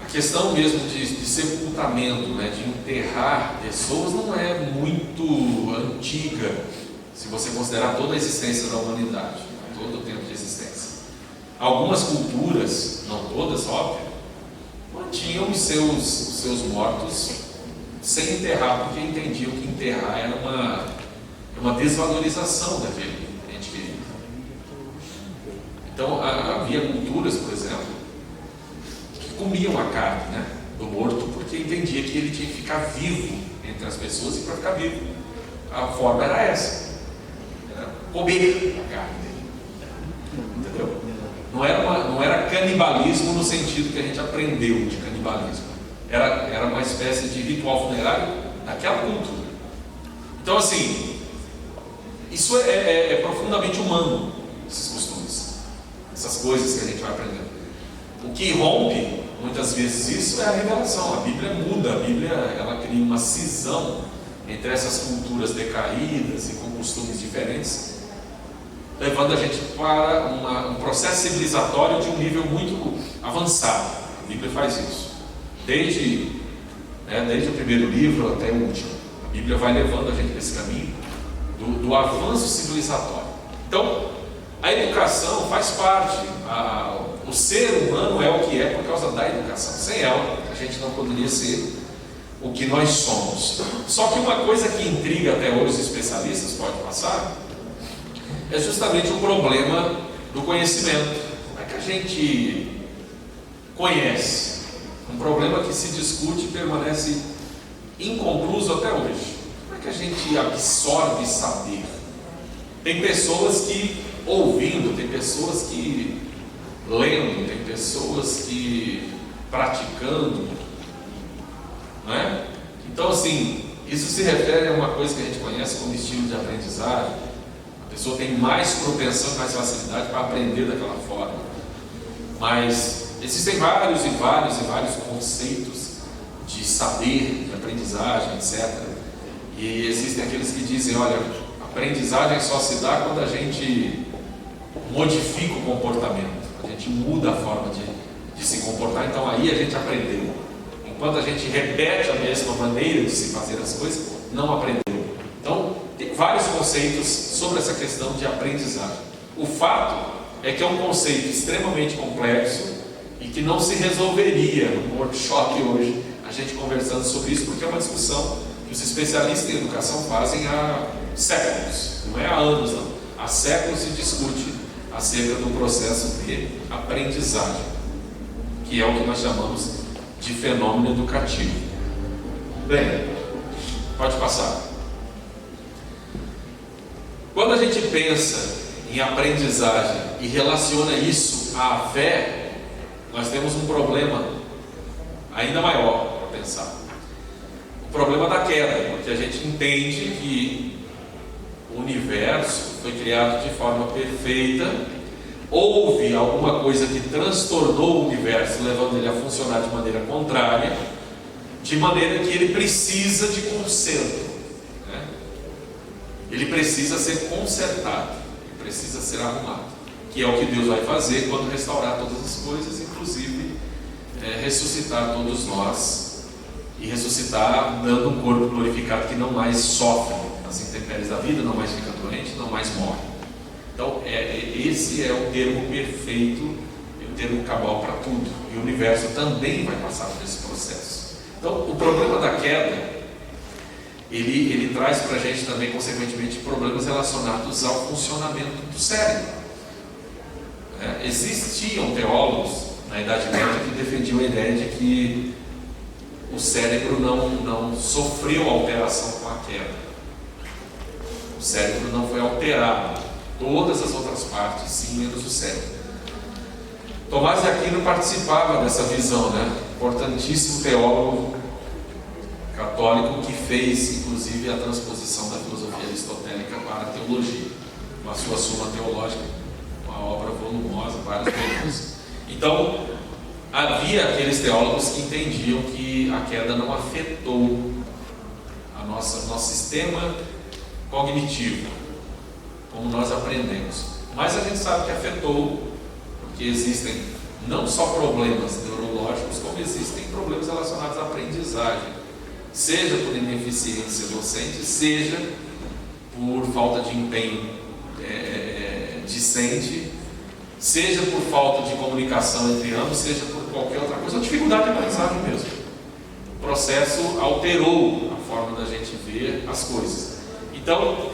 A questão mesmo de sepultamento, de enterrar pessoas, não é muito antiga, se você considerar toda a existência da humanidade, todo o tempo de existência. Algumas culturas, não todas, óbvio, mantinham os seus mortos sem enterrar, porque entendiam que enterrar era uma desvalorização daquele ente querido. Então havia culturas, por exemplo, que comiam a carne do morto, porque entendia que ele tinha que ficar vivo entre as pessoas, e para ficar vivo a forma era essa. Comer a carne dele, entendeu? Não era canibalismo no sentido que a gente aprendeu de canibalismo, era uma espécie de ritual funerário daquela cultura. Então, assim, isso é profundamente humano, esses costumes, essas coisas que a gente vai aprendendo. O que rompe muitas vezes isso é a revelação. A Bíblia muda, a Bíblia ela cria uma cisão entre essas culturas decaídas e com costumes diferentes, levando a gente para um processo civilizatório de um nível muito avançado. A Bíblia faz isso. Desde o primeiro livro até o último. A Bíblia vai levando a gente nesse caminho do avanço civilizatório. Então, a educação faz parte. O ser humano é o que é por causa da educação. Sem ela, a gente não poderia ser o que nós somos. Só que uma coisa que intriga até hoje os especialistas, pode passar, é justamente o problema do conhecimento. Como é que a gente conhece? Um problema que se discute e permanece inconcluso até hoje. Como é que a gente absorve saber? Tem pessoas que ouvindo, tem pessoas que lendo, tem pessoas que praticando, não é? Então, assim, isso se refere a uma coisa que a gente conhece como estilo de aprendizagem. A pessoa tem mais propensão, mais facilidade para aprender daquela forma. Mas existem vários conceitos de saber, de aprendizagem, etc. E existem aqueles que dizem, olha, aprendizagem só se dá quando a gente modifica o comportamento, a gente muda a forma de se comportar, então aí a gente aprendeu. Enquanto a gente repete a mesma maneira de se fazer as coisas, não aprendeu. Então, tem vários conceitos sobre essa questão de aprendizagem. O fato é que é um conceito extremamente complexo e que não se resolveria num workshop hoje, a gente conversando sobre isso, porque é uma discussão que os especialistas em educação fazem há séculos, não é há anos, não. Há séculos se discute acerca do processo de aprendizagem, que é o que nós chamamos de fenômeno educativo. Bem, pode passar. Quando a gente pensa em aprendizagem e relaciona isso à fé, nós temos um problema ainda maior para pensar. O problema da queda, porque a gente entende que o universo foi criado de forma perfeita, houve alguma coisa que transtornou o universo, levando ele a funcionar de maneira contrária, de maneira que ele precisa de conserto, né? Ele precisa ser consertado, ele precisa ser arrumado, que é o que Deus vai fazer quando restaurar todas as coisas, inclusive ressuscitar todos nós, e ressuscitar dando um corpo glorificado que não mais sofre as intempéries da vida, não mais fica doente, não mais morre. Então esse é o termo perfeito, termo cabal para tudo, e o universo também vai passar por esse processo. Então, o problema da queda, ele traz para a gente também, consequentemente, problemas relacionados ao funcionamento do cérebro. Existiam teólogos na Idade Média que defendiam a ideia de que o cérebro não sofreu alteração com a queda. O cérebro não foi alterado. Todas as outras partes, sim, menos o cérebro. Tomás de Aquino participava dessa visão, Importantíssimo teólogo católico que fez, inclusive, a transposição da filosofia aristotélica para a teologia, com a sua Suma Teológica, uma obra volumosa, vários volumes. Então, havia aqueles teólogos que entendiam que a queda não afetou nosso sistema cognitivo, como nós aprendemos. Mas a gente sabe que afetou, porque existem não só problemas neurológicos, como existem problemas relacionados à aprendizagem, seja por ineficiência docente, seja por falta de empenho discente, seja por falta de comunicação entre ambos, seja por qualquer outra coisa, ou dificuldade de aprendizagem mesmo. O processo alterou a forma da gente ver as coisas. Então,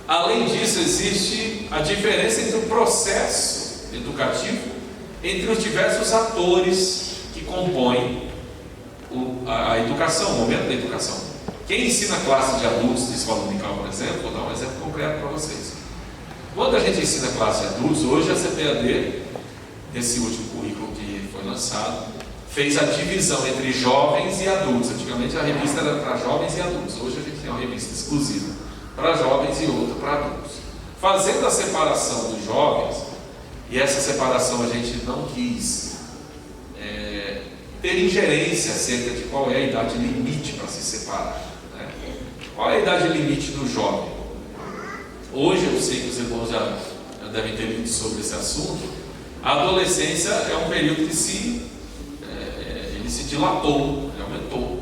além disso, existe a diferença entre o processo educativo, entre os diversos atores que compõem a educação, o momento da educação. Quem ensina classe de adultos de escola dominical, por exemplo, vou dar um exemplo concreto para vocês. Quando a gente ensina classe de adultos, hoje a CPAD, nesse último currículo que foi lançado, fez a divisão entre jovens e adultos. Antigamente a revista era para jovens e adultos, hoje a gente tem uma revista exclusiva para jovens e outra para adultos. Fazendo a separação dos jovens, e essa separação a gente não quis ter ingerência acerca de qual é a idade limite para se separar. Qual é a idade limite do jovem? Hoje eu sei que os irmãos já devem ter lido sobre esse assunto. A adolescência é um período que ele se dilatou, ele aumentou.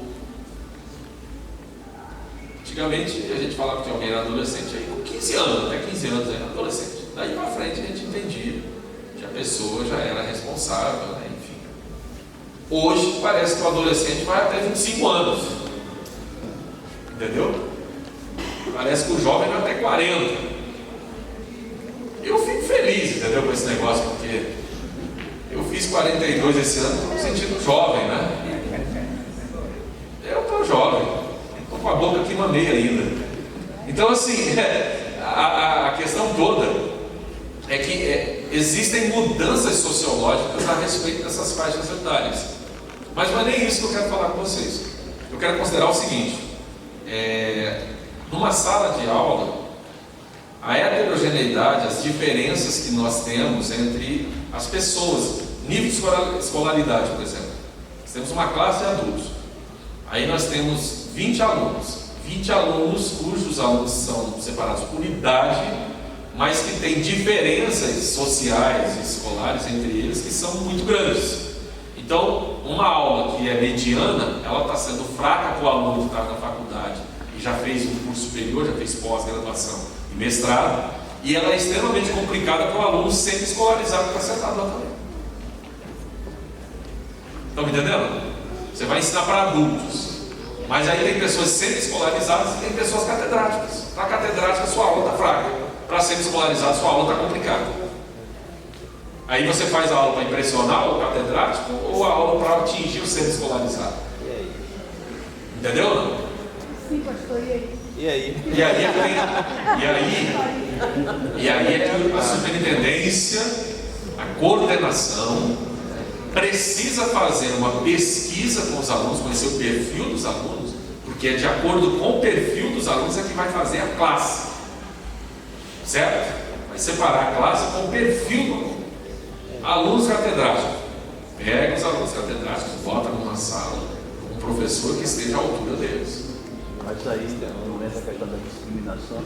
Antigamente a gente falava que alguém era adolescente aí com 15 anos, até 15 anos era adolescente. Daí para frente a gente entendia que a pessoa já era responsável, enfim. Hoje parece que o adolescente vai até 25 anos, entendeu? Parece que o jovem vai até 40. Eu fico feliz, entendeu, com esse negócio, porque eu fiz 42 esse ano, estou me sentindo jovem, Eu estou jovem, estou com a boca aqui mamei ainda. Então, assim, a questão toda é que existem mudanças sociológicas a respeito dessas faixas etárias. Mas não é nem isso que eu quero falar com vocês. Eu quero considerar o seguinte: numa sala de aula, a heterogeneidade, as diferenças que nós temos entre as pessoas, nível de escolaridade, por exemplo. Nós temos uma classe de adultos, aí nós temos 20 alunos. 20 alunos cujos alunos são separados por idade, mas que têm diferenças sociais e escolares entre eles que são muito grandes. Então, uma aula que é mediana, ela está sendo fraca para o aluno que está na faculdade e já fez um curso superior, já fez pós-graduação e mestrado, e ela é extremamente complicada para o aluno semi-escolarizado que está sentado lá também. Estão me entendendo? Você vai ensinar para adultos, mas aí tem pessoas semi-escolarizadas e tem pessoas catedráticas. Para catedrática, sua aula está fraca. Para semi-escolarizado, sua aula está complicada. Aí você faz a aula para impressionar o catedrático ou a aula para atingir o semi-escolarizado? Entendeu ou não? Sim, pastor, e aí? E aí? E aí é que a superintendência, a coordenação, precisa fazer uma pesquisa com os alunos, conhecer o perfil dos alunos, porque é de acordo com o perfil dos alunos é que vai fazer a classe. Certo? Vai separar a classe com o perfil do aluno. Alunos catedráticos. Pega os alunos catedráticos, bota numa sala com um professor que esteja à altura deles. Mas aí não é a questão da discriminação?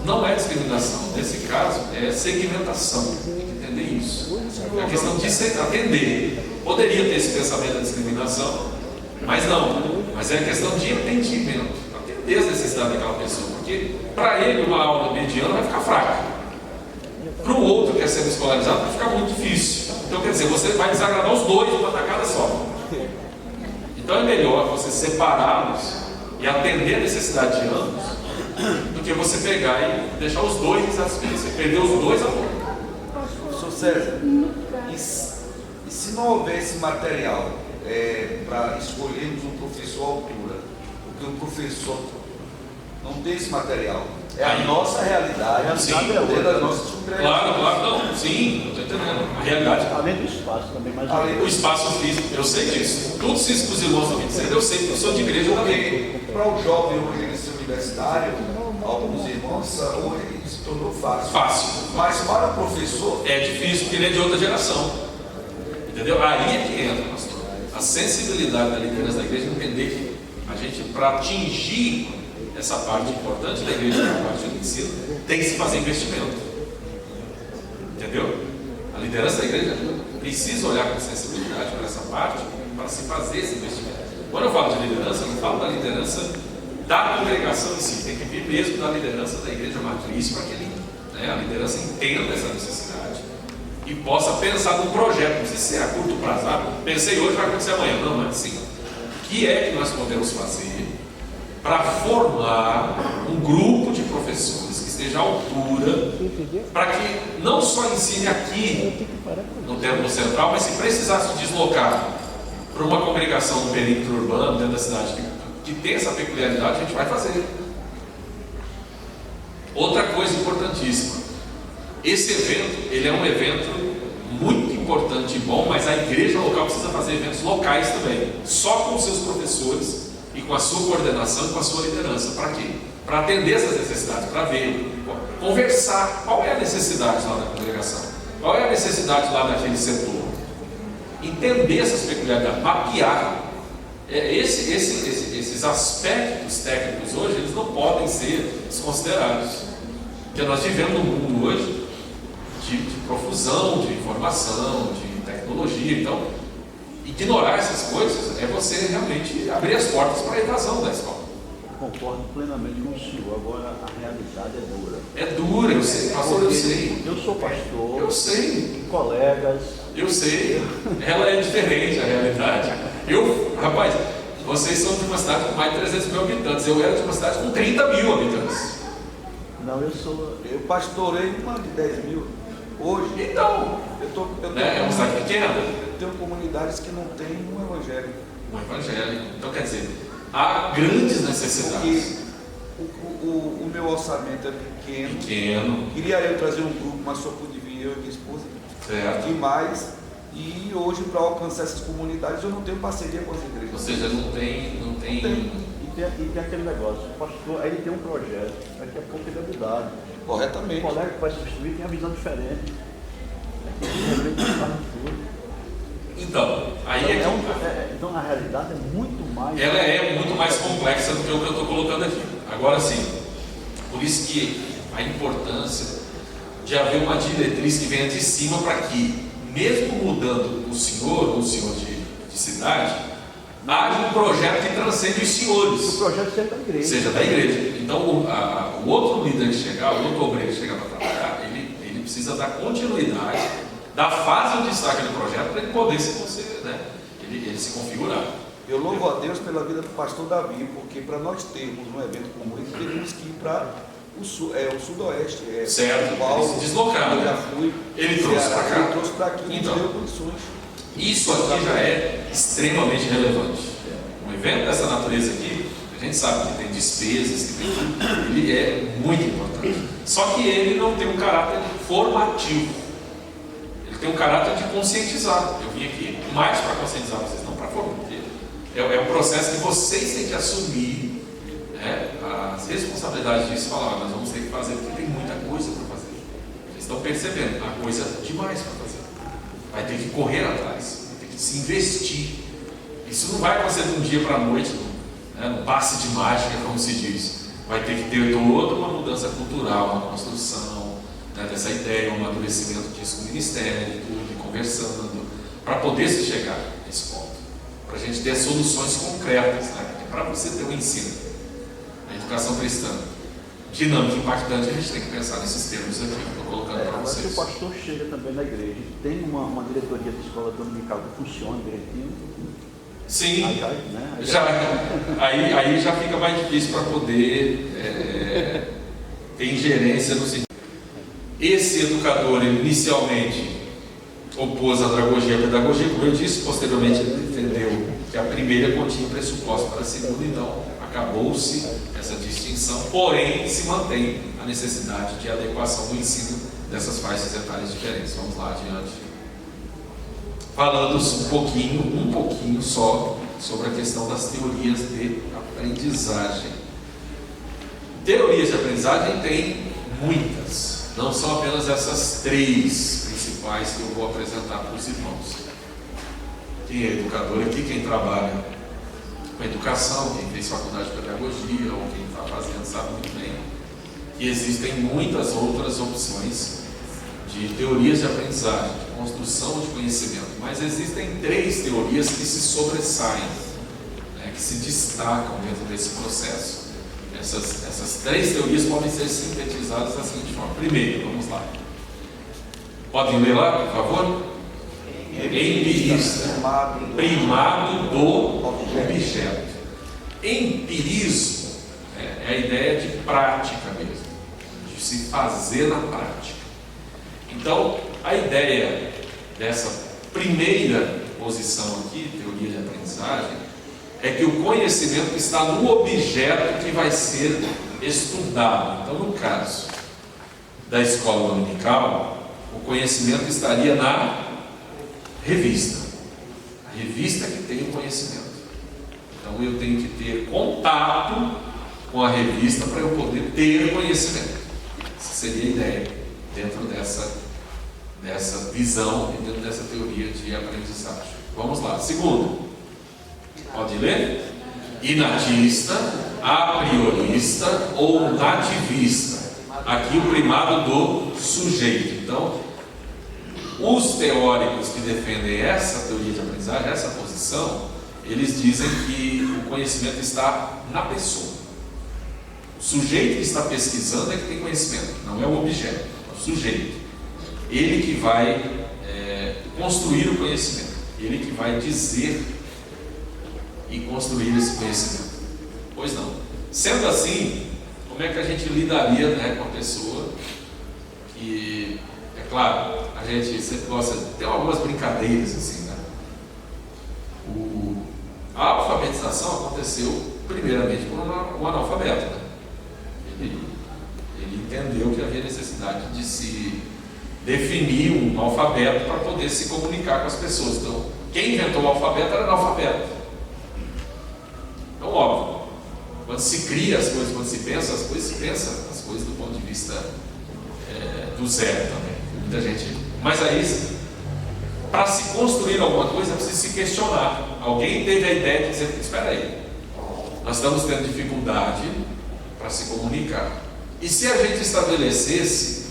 Não é discriminação. Nesse caso, é segmentação. Tem que entender isso. É a questão de atender. Poderia ter esse pensamento da discriminação, mas não. Mas é a questão de entendimento. Atender as necessidades daquela pessoa. Porque para ele uma aula mediana vai ficar fraca. Para o outro que é recém-escolarizado vai ficar muito difícil. Então, quer dizer, você vai desagradar os dois numa tacada só. Então é melhor você separá-los e atender a necessidade de ambos do que você pegar e deixar os dois insatisfeitos, você perder os dois a pouco. Professor César, e se não houver esse material para escolhermos um professor à altura, porque o professor não tem esse material, é a nossa realidade, dentro das nossas compreensões. Claro, não, sim, estou entendendo. A realidade. Além do espaço também, mas O espaço físico, eu sei disso. Tudo isso que os irmãos estão me dizendo, eu sei, porque eu sou de igreja também. Porque para o jovem hoje ele ser universitário, alguns irmãos, hoje se tornou fácil. Fácil. Mas para o professor É difícil, porque ele é de outra geração. Entendeu? Aí é que entra, pastor. A sensibilidade da liderança da igreja entender que a gente, para atingir essa parte importante da igreja, que é a parte do ensino, tem que se fazer investimento. Entendeu? A liderança da igreja precisa olhar com sensibilidade para essa parte, para se fazer esse investimento. Quando eu falo de liderança, eu não falo da liderança da congregação em si, tem que vir mesmo da liderança da igreja matriz para que a liderança entenda essa necessidade e possa pensar num projeto, não sei se é a curto prazo, pensei hoje, vai acontecer amanhã, não, mas sim, o que é que nós podemos fazer para formar um grupo de professores que esteja à altura, para que não só ensine aqui no Templo Central, mas se precisar se deslocar para uma congregação no perímetro urbano, dentro da cidade, que tem essa peculiaridade, a gente vai fazer. Outra coisa importantíssima, esse evento, ele é um evento muito importante e bom, mas a igreja local precisa fazer eventos locais também, só com os seus professores e com a sua coordenação e com a sua liderança. Para quê? Para atender essas necessidades, para ver, conversar, qual é a necessidade lá da congregação, qual é a necessidade lá daquele setor, entender essas peculiaridades, mapear. Esses aspectos técnicos hoje, eles não podem ser desconsiderados, porque nós vivemos num mundo hoje de profusão de informação, de tecnologia. Então, ignorar essas coisas é você realmente abrir as portas para a evasão da escola. concordo plenamente com o senhor. Agora, a realidade é dura. É dura, eu sei, pastor, eu sei. Eu sou pastor. Eu sei. Colegas. Eu sei. Ela é diferente, a realidade. Rapaz, vocês são de uma cidade com mais de 300 mil habitantes. Eu era de uma cidade com 30 mil habitantes. Não, eu pastorei uma de 10 mil. Hoje, então, é uma cidade pequena. Eu tenho comunidades que não têm um evangelho. Um evangelho. Então, quer dizer, há grandes necessidades. Porque o meu orçamento é pequeno. Queria eu trazer um grupo, mas só pude vir eu e minha esposa. Certo. Demais. E hoje, para alcançar essas comunidades, eu não tenho parceria com as igrejas. Ou seja, não tem. E tem aquele negócio, o pastor, aí ele tem um projeto, daqui a pouco ele é mudado. Corretamente. O colega que vai substituir tem a visão diferente. De repente ele faz tudo. Então, aí então a realidade é muito mais. Ela é muito mais complexa do que o que eu estou colocando aqui. Agora sim, por isso que a importância de haver uma diretriz que venha de cima para que, mesmo mudando o senhor ou o senhor de cidade, haja um projeto que transcende os senhores. O projeto seja da igreja. Seja da igreja. Então, o outro líder que chegar, o outro obreiro que chegar para trabalhar, ele precisa dar continuidade, dar fase onde está aquele projeto para ele poder ele se configurar. Eu louvo a Deus pela vida do pastor Davi, porque para nós termos um evento como esse, teríamos que ir para o sudoeste. Certo, Paulo, ele se deslocar. Eu já fui. Ele trouxe para cá. Ele trouxe para aqui e Então, nos deu condições. Isso aqui já é extremamente relevante. Um evento dessa natureza aqui, a gente sabe que tem despesas, ele é muito importante. Só que ele não tem um caráter formativo. Ele tem um caráter de conscientizar. Eu vim aqui mais para conscientizar vocês, não para formar. É um processo que vocês têm que assumir, né, as responsabilidades disso e falar, nós vamos ter que fazer, porque tem muita coisa para fazer. Vocês estão percebendo, há coisa demais para fazer. Vai ter que correr atrás, vai ter que se investir. Isso não vai acontecer de um dia para a noite, num passe de mágica, como se diz. Vai ter que ter toda uma mudança cultural, uma construção, né, dessa ideia, um amadurecimento disso com o ministério, tudo, conversando, para poder se chegar nesse ponto. Para a gente ter soluções concretas, né? Porque para você ter um ensino, a educação cristã, dinâmica e impactante, a gente tem que pensar nesses termos aqui que eu estou colocando para Agora, se o vocês. pastor chega também na igreja, tem uma diretoria de escola dominical que funciona direitinho, Sim, aí já, né? aí já fica mais difícil para poder ter ingerência no sentido. Esse educador, ele inicialmente opôs a andragogia à pedagogia, como eu disse, posteriormente ele entendeu que a primeira continha pressuposto para a segunda, então acabou-se essa distinção, porém se mantém a necessidade de adequação do ensino dessas faixas etárias diferentes. Vamos lá adiante. Falando um pouquinho só sobre a questão das teorias de aprendizagem. Teorias de aprendizagem tem muitas, não são apenas essas 3 principais que eu vou apresentar para os irmãos. Quem é educador aqui, quem trabalha com educação, quem fez faculdade de pedagogia ou quem está fazendo sabe muito bem que existem muitas outras opções de teorias de aprendizagem, de construção de conhecimento, mas existem 3 teorias que se sobressaem, né, que se destacam dentro desse processo. Essas 3 teorias podem ser sintetizadas da seguinte forma. Primeiro, vamos lá. Podem ler lá, por favor? Empirista, primado do objeto. Empirismo é a ideia de prática mesmo, de se fazer na prática. Então, a ideia dessa primeira posição aqui, teoria de aprendizagem, é que o conhecimento está no objeto que vai ser estudado. Então, no caso da escola dominical, o conhecimento estaria na revista. A revista que tem o conhecimento. Então, eu tenho que ter contato com a revista para eu poder ter conhecimento. Essa seria a ideia dentro dessa visão e dentro dessa teoria de aprendizagem. Vamos lá. Segundo, pode ler? Inatista, a priorista ou nativista. Aqui o primado do sujeito. Então, os teóricos que defendem essa teoria de aprendizagem, essa posição, eles dizem que o conhecimento está na pessoa. O sujeito que está pesquisando é que tem conhecimento, não é o objeto, é o sujeito. Ele que vai construir o conhecimento, ele que vai dizer e construir esse conhecimento. Pois não. Sendo assim, como é que a gente lidaria, né, com a pessoa que, é claro, a gente sempre gosta de ter algumas brincadeiras assim, né? A alfabetização aconteceu primeiramente por um analfabeto, né? Ele entendeu que havia necessidade de se definir um alfabeto para poder se comunicar com as pessoas. Então, quem inventou o alfabeto era analfabeto. Então, óbvio, quando se cria as coisas, quando se pensa as coisas do ponto de vista do zero também. Muita gente. Mas aí, para se construir alguma coisa, precisa se questionar. Alguém teve a ideia de dizer: espera aí, nós estamos tendo dificuldade para se comunicar. E se a gente estabelecesse,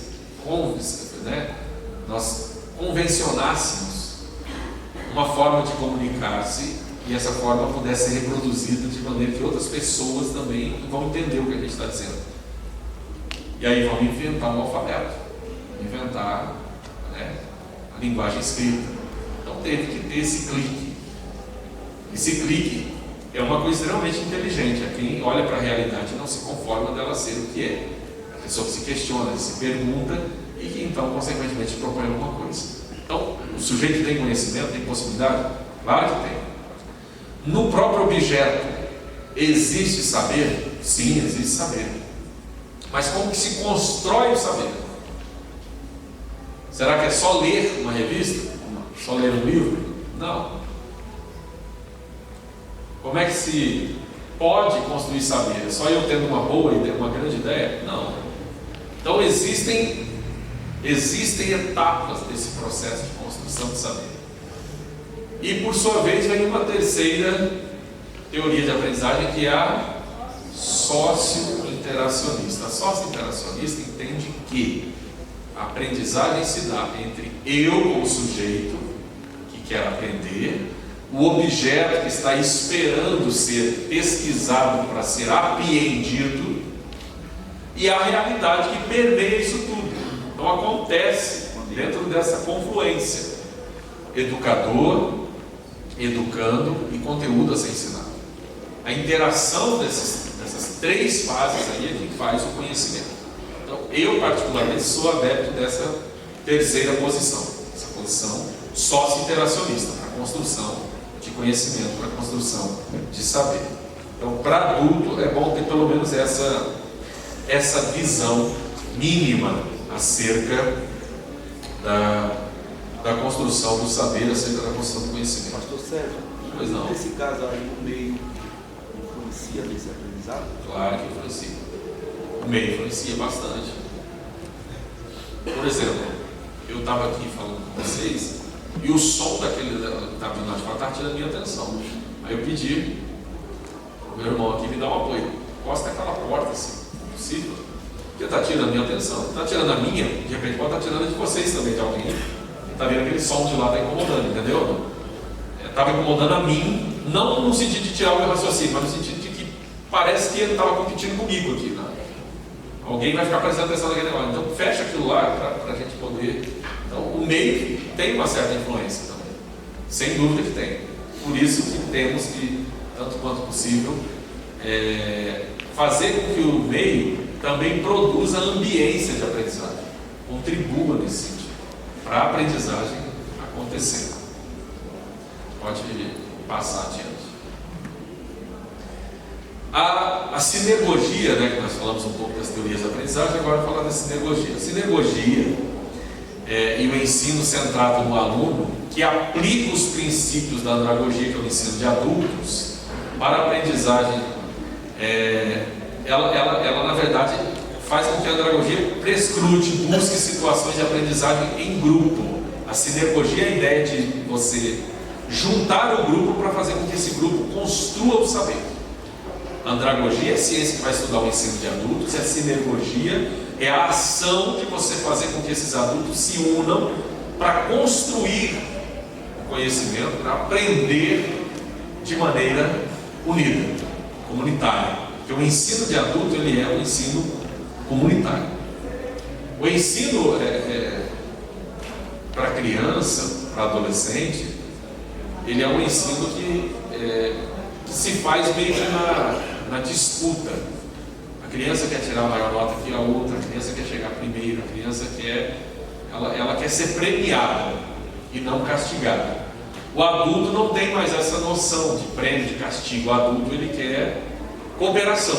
nós convencionássemos uma forma de comunicar-se e essa forma pudesse ser reproduzida de maneira que outras pessoas também vão entender o que a gente está dizendo. E aí vamos inventar um alfabeto, inventar a linguagem escrita. Então teve que ter esse clique. Esse clique é uma coisa extremamente inteligente. É quem olha para a realidade e não se conforma dela ser o que é. A pessoa que se questiona, se pergunta e que então, consequentemente, propõe alguma coisa. Então, o sujeito tem conhecimento, tem possibilidade? Claro que tem. No próprio objeto, existe saber? Sim, existe saber. Mas como que se constrói o saber? Será que é só ler uma revista? Não. Só ler um livro? Não. Como é que se pode construir saber? É só eu tendo uma boa ideia, uma grande ideia? Não. Então existem etapas desse processo de construção de saber. E por sua vez vem uma terceira teoria de aprendizagem, que é a socio-interacionista. A socio-interacionista entende que a aprendizagem se dá entre eu, como sujeito, que quer aprender, o objeto que está esperando ser pesquisado para ser apreendido, e a realidade que permeia isso tudo. Então acontece dentro dessa confluência: educador, educando e conteúdo a ser ensinado. A interação dessas três fases aí é que faz o conhecimento. Então, eu particularmente sou adepto dessa terceira posição, essa posição sócio-interacionista, para a construção de conhecimento, para a construção de saber. Então, para adulto é bom ter pelo menos essa visão mínima acerca da construção do saber, acerca da construção do conhecimento. Pastor Sérgio, Pois não. nesse caso aí, o meio influencia nesse aprendizado? Claro que influencia. O meio influencia bastante. Por exemplo, eu estava aqui falando com vocês e o som daquele que estava vindo lá de fora estava tirando a minha atenção. Aí eu pedi o meu irmão aqui me dar um apoio. Encosta aquela porta assim, possível. Porque está tirando a minha atenção. Está tirando a minha, de repente pode estar tirando a de vocês também, de alguém. Está vendo aquele som de lá, está incomodando, entendeu? Estava incomodando a mim, não no sentido de tirar o meu raciocínio, mas no sentido de que parece que ele estava competindo comigo aqui. Né? Alguém vai ficar prestando atenção naquele negócio. Então fecha aquilo lá para a gente poder. Então o meio tem uma certa influência também. Sem dúvida que tem. Por isso que temos que, tanto quanto possível, fazer com que o meio também produza ambiência de aprendizagem. Contribua nesse sentido, para a aprendizagem acontecer. Pode passar adiante. A sinergogia, né, que nós falamos um pouco das teorias da aprendizagem, agora vou falar da sinergogia. A sinergogia e o ensino centrado no aluno, que aplica os princípios da andragogia, que é o ensino de adultos, para a aprendizagem, ela na verdade faz com que a andragogia prescrute, busque situações de aprendizagem em grupo. A sinergogia é a ideia de você juntar o grupo para fazer com que esse grupo construa o saber. A andragogia é a ciência que vai estudar o ensino de adultos, e a sinergogia é a ação de você fazer com que esses adultos se unam para construir o conhecimento, para aprender de maneira unida, comunitária. Porque o ensino de adulto ele é um ensino comunitário. O ensino para criança, para adolescente, ele é um ensino que se faz meio que na disputa. A criança quer tirar a maior nota que a outra, a criança quer chegar primeiro, a criança ela quer ser premiada e não castigada. O adulto não tem mais essa noção de prêmio, de castigo. O adulto ele quer cooperação.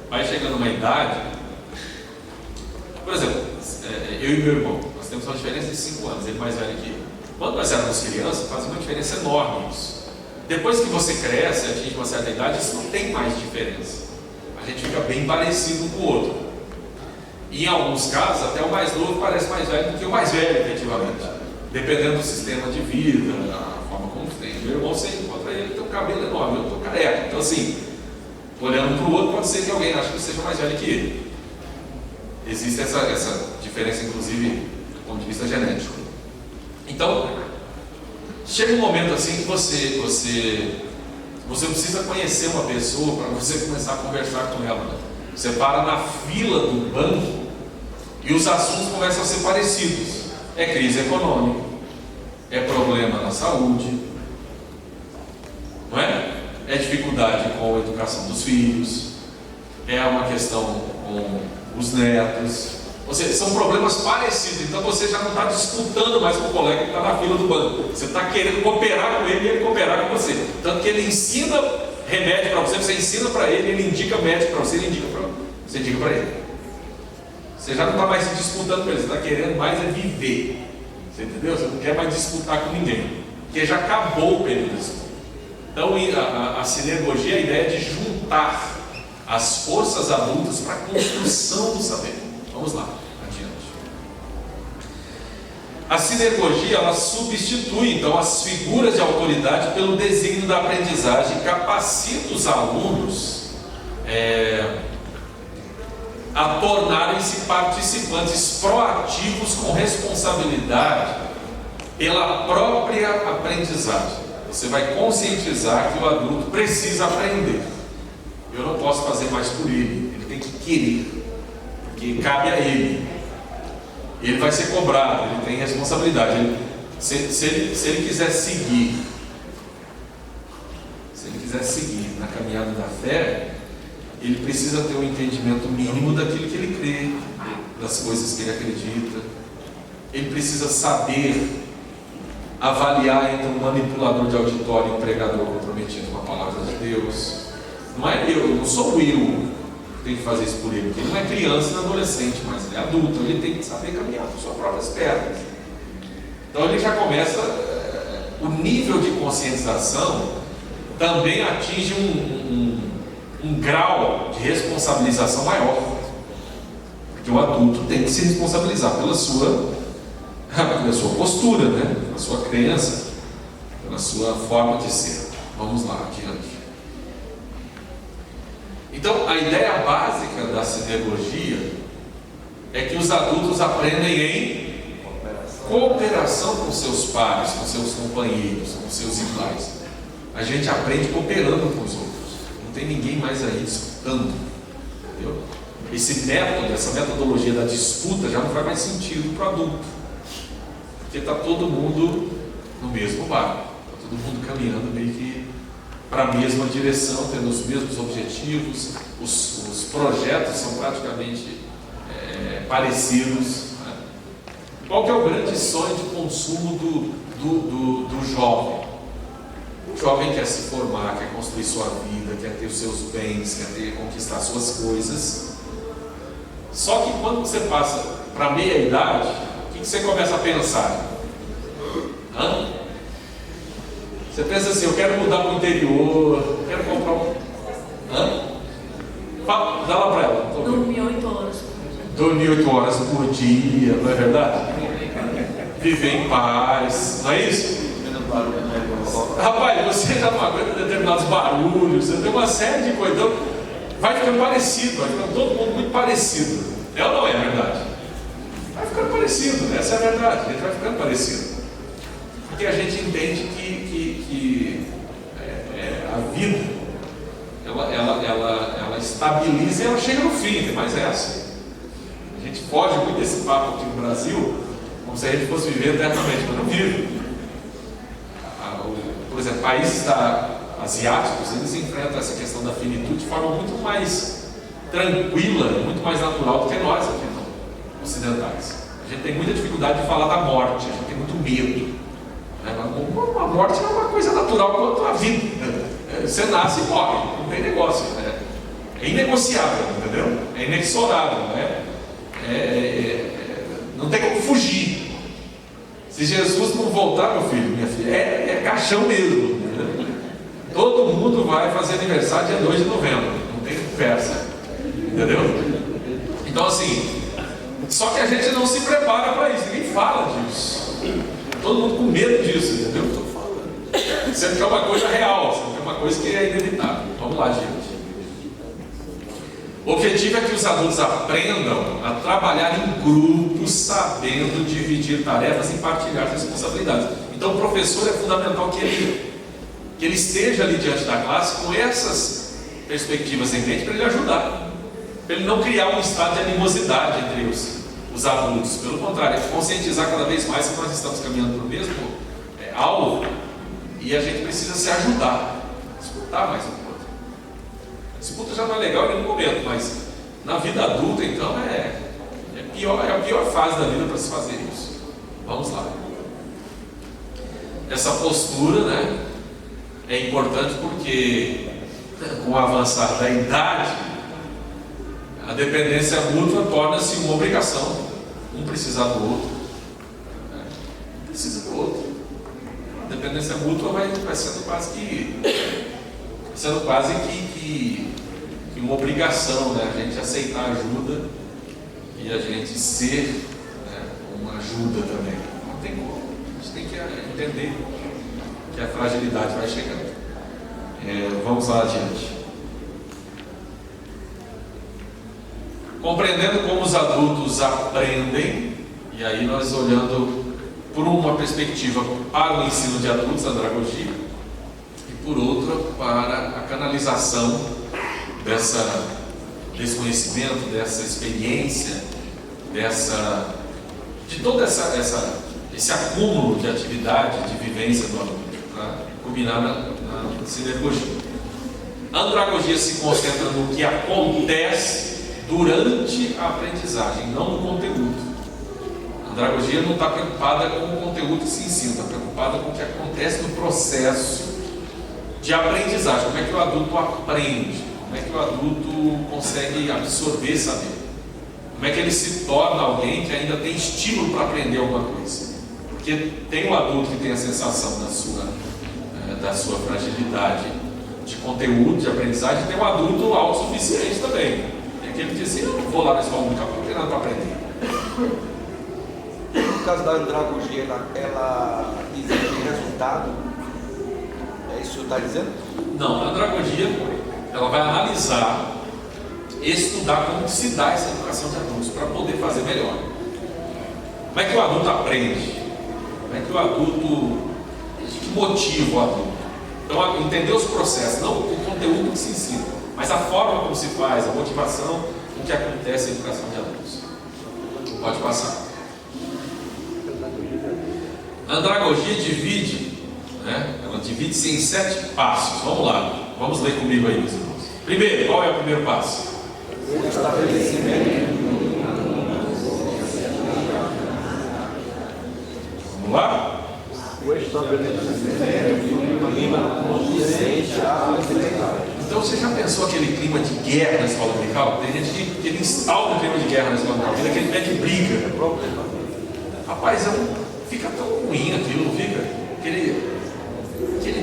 Vai chegando uma idade, por exemplo, eu e meu irmão, nós temos uma diferença de 5 anos, ele mais velho que eu. Quando nós éramos crianças, faz uma diferença enorme isso. Depois que você cresce, atinge uma certa idade, isso não tem mais diferença. A gente fica bem parecido um com o outro. E em alguns casos, até o mais novo parece mais velho do que o mais velho, efetivamente. Dependendo do sistema de vida, da forma como tem. Meu irmão, você encontra ele, tem um cabelo enorme, eu estou careca. Então assim, olhando para o outro, pode ser que alguém ache que seja mais velho que ele. Existe essa diferença, inclusive, do ponto de vista genético. Então, chega um momento assim que você precisa conhecer uma pessoa para você começar a conversar com ela. Você para na fila do banco e os assuntos começam a ser parecidos. É crise econômica, é problema na saúde, não é? É dificuldade com a educação dos filhos, é uma questão com os netos. Ou seja, são problemas parecidos. Então você já não está disputando mais com o colega que está na fila do banco. Você está querendo cooperar com ele e ele cooperar com você. Tanto que ele ensina remédio para você, você ensina para ele, ele indica médico para você, você indica para ele. Você já não está mais se disputando com ele, você está querendo mais é viver. Você entendeu? Você não quer mais disputar com ninguém. Porque já acabou o período de disputa. Então a sinergogia é a ideia de juntar as forças adultas para a construção do saber. Vamos lá, adiante. A sinergogia, ela substitui então as figuras de autoridade pelo desígnio da aprendizagem, capacita os alunos a tornarem-se participantes proativos com responsabilidade pela própria aprendizagem. Você vai conscientizar que o adulto precisa aprender. Eu não posso fazer mais por ele, ele tem que querer, porque cabe a ele ele vai ser cobrado, ele tem responsabilidade. Se ele quiser seguir na caminhada da fé, ele precisa ter um entendimento mínimo daquilo que ele crê, das coisas que ele acredita. Ele precisa saber avaliar entre um manipulador de auditório e um pregador comprometido com a palavra de Deus. Não sou eu que tenho que fazer isso por ele, porque ele não é criança nem adolescente, mas ele é adulto, ele tem que saber caminhar por suas próprias pernas. Então ele já começa, o nível de conscientização também atinge um grau de responsabilização maior, porque o adulto tem que se responsabilizar pela sua postura, né? Pela sua crença, pela sua forma de ser. Vamos lá, adiante. Então, a ideia básica da sinergia é que os adultos aprendem em cooperação com seus pares, com seus companheiros, com seus iguais. A gente aprende cooperando com os outros. Não tem ninguém mais aí disputando. Entendeu? Esse método, essa metodologia da disputa já não faz mais sentido para o adulto. Porque está todo mundo no mesmo barco. Está todo mundo caminhando meio que para a mesma direção, tendo os mesmos objetivos. Os projetos são praticamente parecidos. Né? Qual que é o grande sonho de consumo do jovem? O jovem quer se formar, quer construir sua vida, quer ter os seus bens, quer conquistar suas coisas. Só que quando você passa para a meia-idade, o que você começa a pensar? Você pensa assim, eu quero mudar para o interior, quero comprar um... Dá lá para ela. Dormir 8 horas por dia. Dormir 8 horas por dia, não é verdade? Viver em paz, não é isso? Rapaz, você já não aguenta determinados barulhos, você tem uma série de coisas, então vai ficando parecido, vai ficando todo mundo muito parecido. É ou não é verdade? Vai ficando parecido, essa é a verdade, a gente vai ficando parecido. Porque a gente entende que a vida, ela estabiliza e ela chega no fim, tem mais essa. A gente foge muito desse papo aqui no Brasil, como se a gente fosse viver eternamente, mas não vive. Por exemplo, países asiáticos, eles enfrentam essa questão da finitude de forma muito mais tranquila, muito mais natural do que nós aqui ocidentais. A gente tem muita dificuldade de falar da morte, a gente tem muito medo. A morte é uma coisa natural quanto a vida. Você nasce e morre, não tem negócio. É inegociável, entendeu? É inexorável. Não tem como fugir. Se Jesus não voltar, meu filho, minha filha, é caixão mesmo. Entendeu? Todo mundo vai fazer aniversário dia 2 de novembro. Não tem conversa. Entendeu? Então assim, só que a gente não se prepara para isso, ninguém fala disso. Todo mundo com medo disso, entendeu? Estou falando. Sendo que é uma coisa real, sendo que é uma coisa que é inevitável. Vamos lá, gente. O objetivo é que os adultos aprendam a trabalhar em grupos, sabendo dividir tarefas e partilhar responsabilidades. Então o professor é fundamental que ele esteja ali diante da classe com essas perspectivas em mente para ele ajudar. Para ele não criar um estado de animosidade entre os adultos. Pelo contrário, conscientizar cada vez mais que nós estamos caminhando para o mesmo alvo e a gente precisa se ajudar, disputar mais um pouco. A disputa já não é legal em nenhum momento, mas na vida adulta, então, é a pior fase da vida para se fazer isso. Vamos lá. Essa postura, né, é importante porque com o avançar da idade, a dependência mútua torna-se uma obrigação. Um precisa do outro. Um precisa do outro. A dependência mútua vai sendo quase que uma obrigação, né? A gente aceitar ajuda e a gente ser, né, uma ajuda também. Não tem como. A gente tem que entender que a fragilidade vai chegando. Vamos lá adiante. Compreendendo como os adultos aprendem, e aí nós olhando por uma perspectiva para o ensino de adultos, a andragogia, e por outra para a canalização desse conhecimento, dessa experiência, de todo esse acúmulo de atividade, de vivência do adulto, para culminar na sinergogia. A andragogia se concentra no que acontece durante a aprendizagem, não no conteúdo. A andragogia não está preocupada com o conteúdo que se ensina, está preocupada com o que acontece no processo de aprendizagem. Como é que o adulto aprende? Como é que o adulto consegue absorver saber? Como é que ele se torna alguém que ainda tem estímulo para aprender alguma coisa? Porque tem um adulto que tem a sensação da sua fragilidade de conteúdo, de aprendizagem, e tem um adulto autossuficiente também. Tem aquele que diz assim: eu não vou lá na escola nunca, porque não tem nada para aprender. No caso da andragogia, ela exige resultado? É isso que o senhor está dizendo? Não, a andragogia ela vai analisar, estudar como se dá essa educação de adultos para poder fazer melhor. Como é que o adulto aprende? Como é que o adulto, o que motiva o adulto? Então, entender os processos, não o conteúdo que se ensina, mas a forma como se faz, a motivação, o que acontece na educação de adultos. Pode passar. A andragogia divide, ela divide-se em 7 passos. Vamos lá, vamos ler comigo aí, meus irmãos. Primeiro, qual é o primeiro passo? O estabelecimento. Vamos lá? O estabelecimento. Então, você já pensou aquele clima de guerra na escola dominical? Tem gente que ele instaura um clima de guerra na escola dominical, aquele pé de briga. Rapaz, fica tão ruim aquilo, não fica? Aquele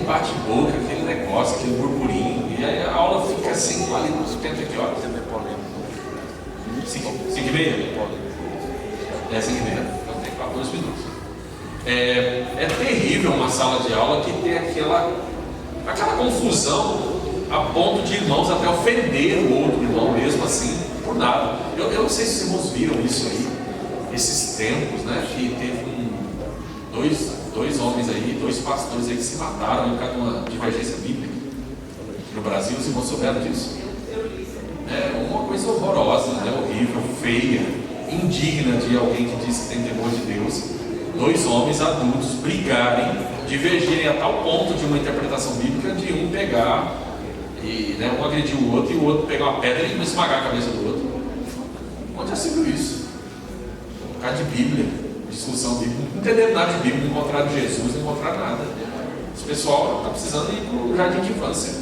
bate-boca, aquele negócio, aquele burburinho, e aí a aula fica assim, ali nos tempos aqui, ó. 5h30? É 5h30, então tem 14 minutos. É terrível uma sala de aula que tem aquela confusão a ponto de irmãos até ofender o outro irmão mesmo assim, por nada. Eu não sei se os irmãos viram isso aí, esses tempos, né, que teve dois homens aí, 2 pastores aí que se mataram por causa de uma divergência bíblica. No Brasil, os irmãos souberam disso. É uma coisa horrorosa, né, horrível, feia, indigna de alguém que diz que tem temor de Deus. 2 homens adultos brigarem, divergirem a tal ponto de uma interpretação bíblica de um pegar e um agredir o outro e o outro pegar uma pedra e esmagar a cabeça do outro. Onde já se viu isso? Por causa de Bíblia, discussão bíblica, não entenderam nada de Bíblia, não encontraram Jesus, não encontraram nada. Esse pessoal está precisando ir para o jardim de infância,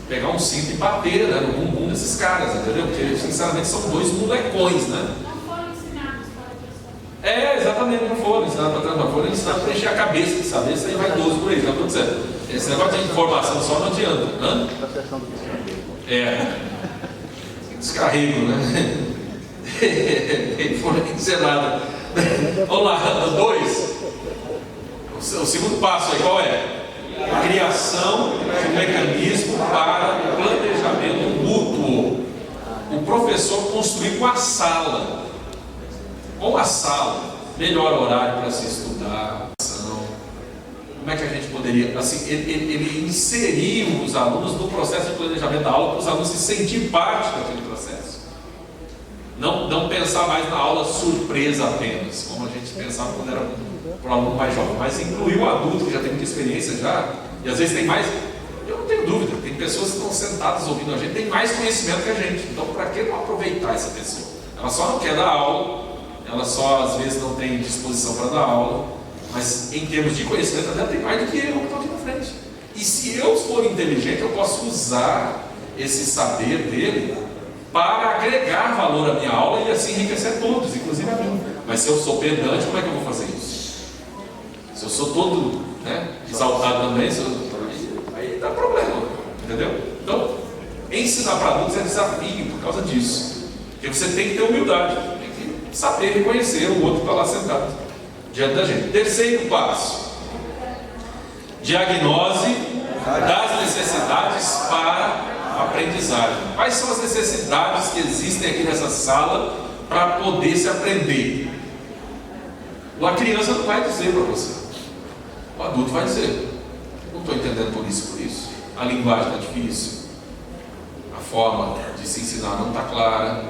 pegar um cinto e bater no bumbum desses caras, entendeu? Porque sinceramente são 2 molecões, né? Exatamente, não foram ensinados para transformar, foram ensinados para encher a cabeça de saber, isso aí vai 12 por aí, não estou dizendo. Esse negócio de informação só não adianta. Descarrego, né? Ele foi dizer nada. Vamos lá, 2. O segundo passo aí, qual é? A criação de um mecanismo para planejamento mútuo. O professor construir com a sala. Com a sala, melhor horário para se estudar, como é que a gente poderia, assim, ele inserir os alunos no processo de planejamento da aula, para os alunos se sentirem parte daquele processo. Não pensar mais na aula surpresa apenas, como a gente pensava quando era para o aluno mais jovem, mas incluir o adulto que já tem muita experiência já, e às vezes tem mais, eu não tenho dúvida, tem pessoas que estão sentadas ouvindo a gente, tem mais conhecimento que a gente, então para que não aproveitar essa pessoa? Ela só não quer dar aula, ela só às vezes não tem disposição para dar aula, mas em termos de conhecimento ela tem mais do que eu que estou aqui na frente. E se eu for inteligente, eu posso usar esse saber dele para agregar valor à minha aula e assim enriquecer todos, inclusive a mim. Mas se eu sou pedante, como é que eu vou fazer isso? Se eu sou todo exaltado também, aí dá problema, entendeu? Então, ensinar para adultos é desafio por causa disso, porque você tem que ter humildade, saber reconhecer o outro que está lá sentado diante da gente. Terceiro passo: diagnose das necessidades para a aprendizagem. Quais são as necessidades que existem aqui nessa sala para poder se aprender? A criança não vai dizer para você, o adulto vai dizer: não estou entendendo por isso, a linguagem está difícil, a forma de se ensinar não está clara.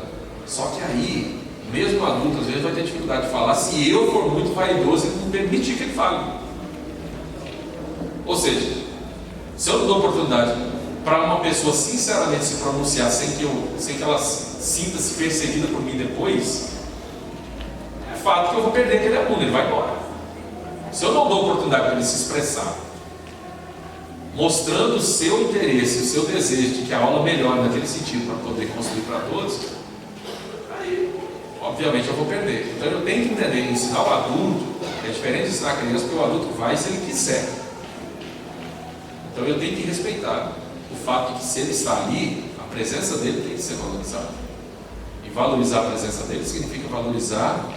Só que aí mesmo adulto, às vezes vai ter dificuldade de falar se eu for muito vaidoso e não permitir que ele fale. Ou seja, se eu não dou oportunidade para uma pessoa sinceramente se pronunciar sem que ela sinta-se perseguida por mim depois, é fato que eu vou perder aquele aluno, ele vai embora. Se eu não dou oportunidade para ele se expressar, mostrando o seu interesse, o seu desejo de que a aula melhore naquele sentido para poder construir para todos, aí, obviamente, eu vou perder. Então eu tenho que entender, ensinar o adulto é diferente de ensinar a criança, porque o adulto vai se ele quiser. Então eu tenho que respeitar o fato de que se ele está ali, a presença dele tem que ser valorizada. E valorizar a presença dele significa valorizar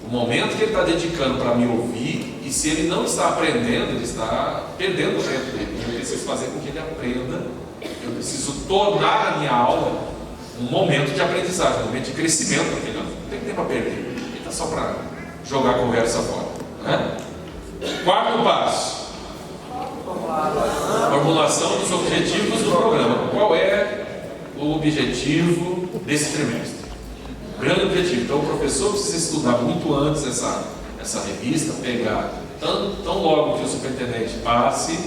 o momento que ele está dedicando para me ouvir, e se ele não está aprendendo, ele está perdendo o tempo dele. Eu preciso fazer com que ele aprenda, eu preciso tornar a minha aula um momento de aprendizagem, um momento de crescimento para aquele aluno. Não tem tempo para perder, ele está só para jogar a conversa fora. Né? Quarto passo: formulação dos objetivos do programa. Qual é o objetivo desse trimestre? Grande objetivo. Então o professor precisa estudar muito antes essa revista, pegar tão logo que o superintendente passe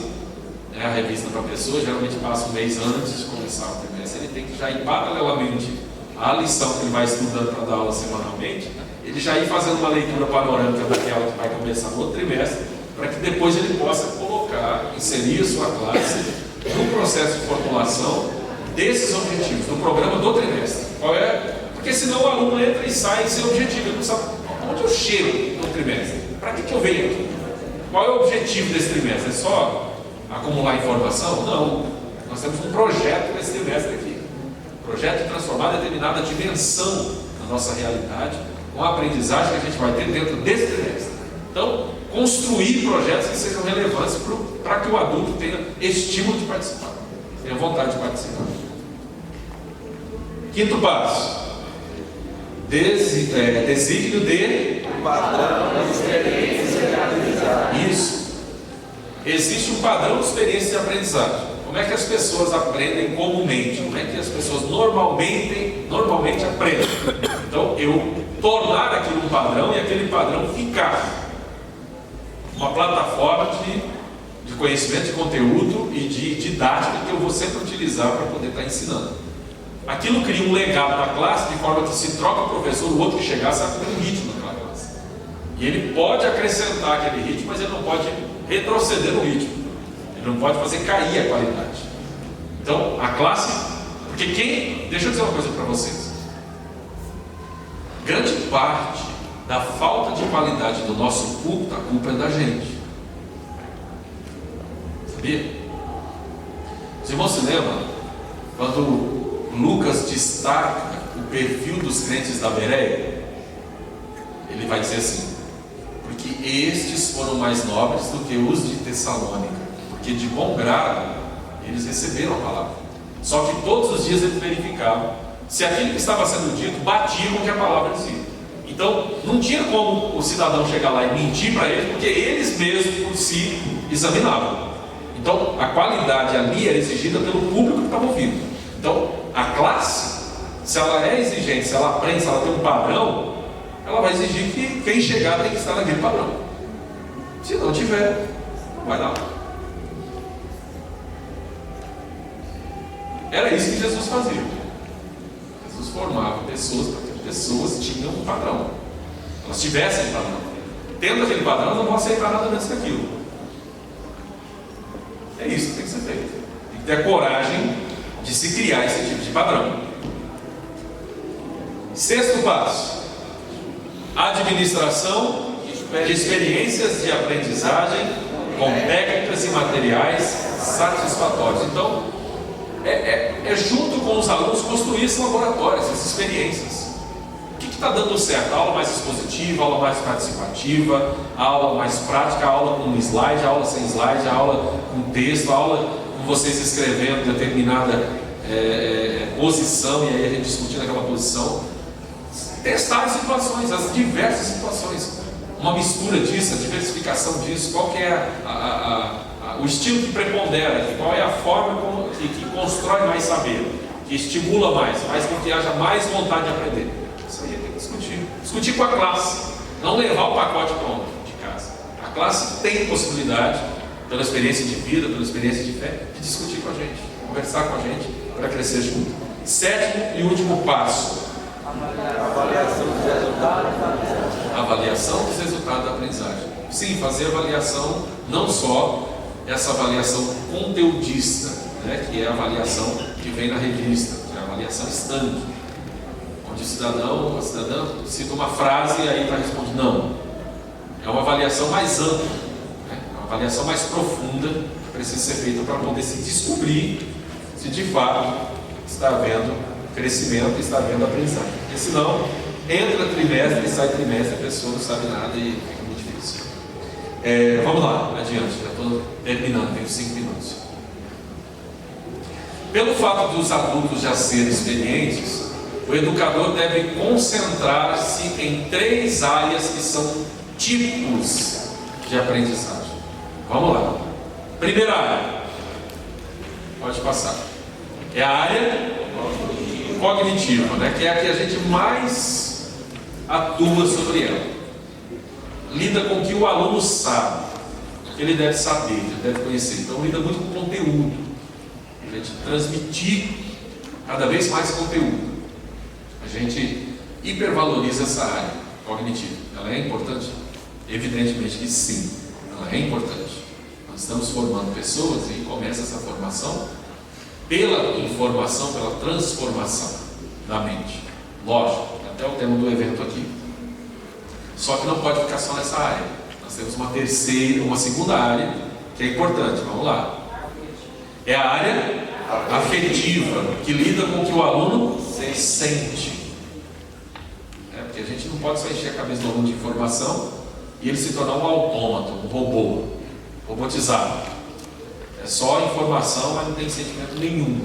a revista para a pessoa, geralmente passa um mês antes de começar o trimestre, ele tem que já ir paralelamente à lição que ele vai estudando para dar aula semanalmente, ele já ir fazendo uma leitura panorâmica daquela que vai começar no outro trimestre, para que depois ele possa colocar, inserir a sua classe no processo de formulação desses objetivos, do programa do trimestre. Qual é? Porque senão o aluno entra e sai sem objetivo, ele não sabe onde eu chego no trimestre, para que eu venho aqui? Qual é o objetivo desse trimestre? É só acumular informação? Não, nós temos um projeto nesse trimestre aqui, projeto de transformar determinada dimensão da nossa realidade com a aprendizagem que a gente vai ter dentro desse trimestre. Então, construir projetos que sejam relevantes para que o adulto tenha estímulo de participar, tenha vontade de participar. Quinto passo: desígnio de Padrão de experiência de aprendizagem. Isso. Existe um padrão de experiência de aprendizagem. Como é que as pessoas aprendem comumente? Como é que as pessoas normalmente aprendem? Então, eu tornar aquilo um padrão e aquele padrão ficar uma plataforma de conhecimento, de conteúdo e de didática que eu vou sempre utilizar para poder estar ensinando. Aquilo cria um legado na classe, de forma que se troca o professor, o outro que chegar sabe que tem um ritmo naquela classe. E ele pode acrescentar aquele ritmo, mas ele não pode retroceder no ritmo. Ele não pode fazer cair a qualidade. Então, a classe... Porque deixa eu dizer uma coisa para vocês. Grande parte da falta de qualidade do nosso culto, a culpa é da gente. Sabia? Os irmãos se lembram quando Lucas destaca o perfil dos crentes da Bereia? Ele vai dizer assim: porque estes foram mais nobres do que os de Tessalônica, porque de bom grado eles receberam a palavra. Só que todos os dias eles verificavam se aquilo que estava sendo dito batia com o que a palavra dizia. Então não tinha como o cidadão chegar lá e mentir para eles, porque eles mesmos por si examinavam. Então a qualidade ali era exigida pelo público que estava ouvindo. Então a classe, se ela é exigente, se ela aprende, se ela tem um padrão, ela vai exigir que quem chegar tem que estar naquele padrão. Se não tiver, não vai dar. Era isso que Jesus fazia. Jesus formava pessoas para que as pessoas tinham um padrão. Elas tivessem um padrão. Tendo aquele padrão, elas não vão aceitar nada menos que aquilo. É isso que tem que ser feito. Tem que ter a coragem de se criar esse tipo de padrão. Sexto passo: administração de experiências de aprendizagem com técnicas e materiais satisfatórios. Então, é junto com os alunos construir esses laboratórios, essas experiências. O que está dando certo? A aula mais expositiva, a aula mais participativa, a aula mais prática, a aula com slide, a aula sem slide, a aula com texto, a aula com vocês escrevendo determinada posição, e aí a gente discutindo aquela posição. Testar as situações, as diversas situações, uma mistura disso, a diversificação disso, qual que é o estilo que prepondera, qual é a forma que constrói mais saber, que estimula mais, faz com que haja mais vontade de aprender. Isso aí tem que discutir. Discutir com a classe, não levar o pacote pronto de casa. A classe tem possibilidade, pela experiência de vida, pela experiência de fé, de discutir com a gente, conversar com a gente, para crescer junto. Sétimo e último passo: Avaliação dos resultados da aprendizagem. avaliação dos resultados da aprendizagem. Sim, fazer avaliação, não só essa avaliação conteudista, né, que é a avaliação que vem na revista, que é a avaliação estanque, onde o cidadão, a cidadã cita uma frase e aí está respondendo. Não, é uma avaliação mais ampla, né, uma avaliação mais profunda que precisa ser feita para poder se descobrir se de fato está havendo crescimento e está havendo aprendizagem. Porque senão, entra trimestre e sai trimestre, a pessoa não sabe nada e fica muito difícil. Vamos lá, adiante, já estou terminando, tenho 5 minutos. Pelo fato dos adultos já serem experientes, o educador deve concentrar-se em 3 áreas que são tipos de aprendizagem. Vamos lá. Primeira área, pode passar, é a área cognitiva, né? Que é a que a gente mais atua sobre ela. Lida com o que o aluno sabe, o que ele deve saber, ele deve conhecer. Então lida muito com conteúdo, a gente transmitir cada vez mais conteúdo. A gente hipervaloriza essa área cognitiva. Ela é importante? Evidentemente que sim, ela é importante. Nós estamos formando pessoas e começa essa formação pela informação, pela transformação da mente. Lógico, até o tema do evento aqui. Só que não pode ficar só nessa área. Nós temos uma segunda área que é importante. Vamos lá. É a área afetiva, que lida com o que o aluno sente. Porque a gente não pode só encher a cabeça do aluno de informação e ele se tornar um autômato, um robô, robotizado. É só informação, mas não tem sentimento nenhum.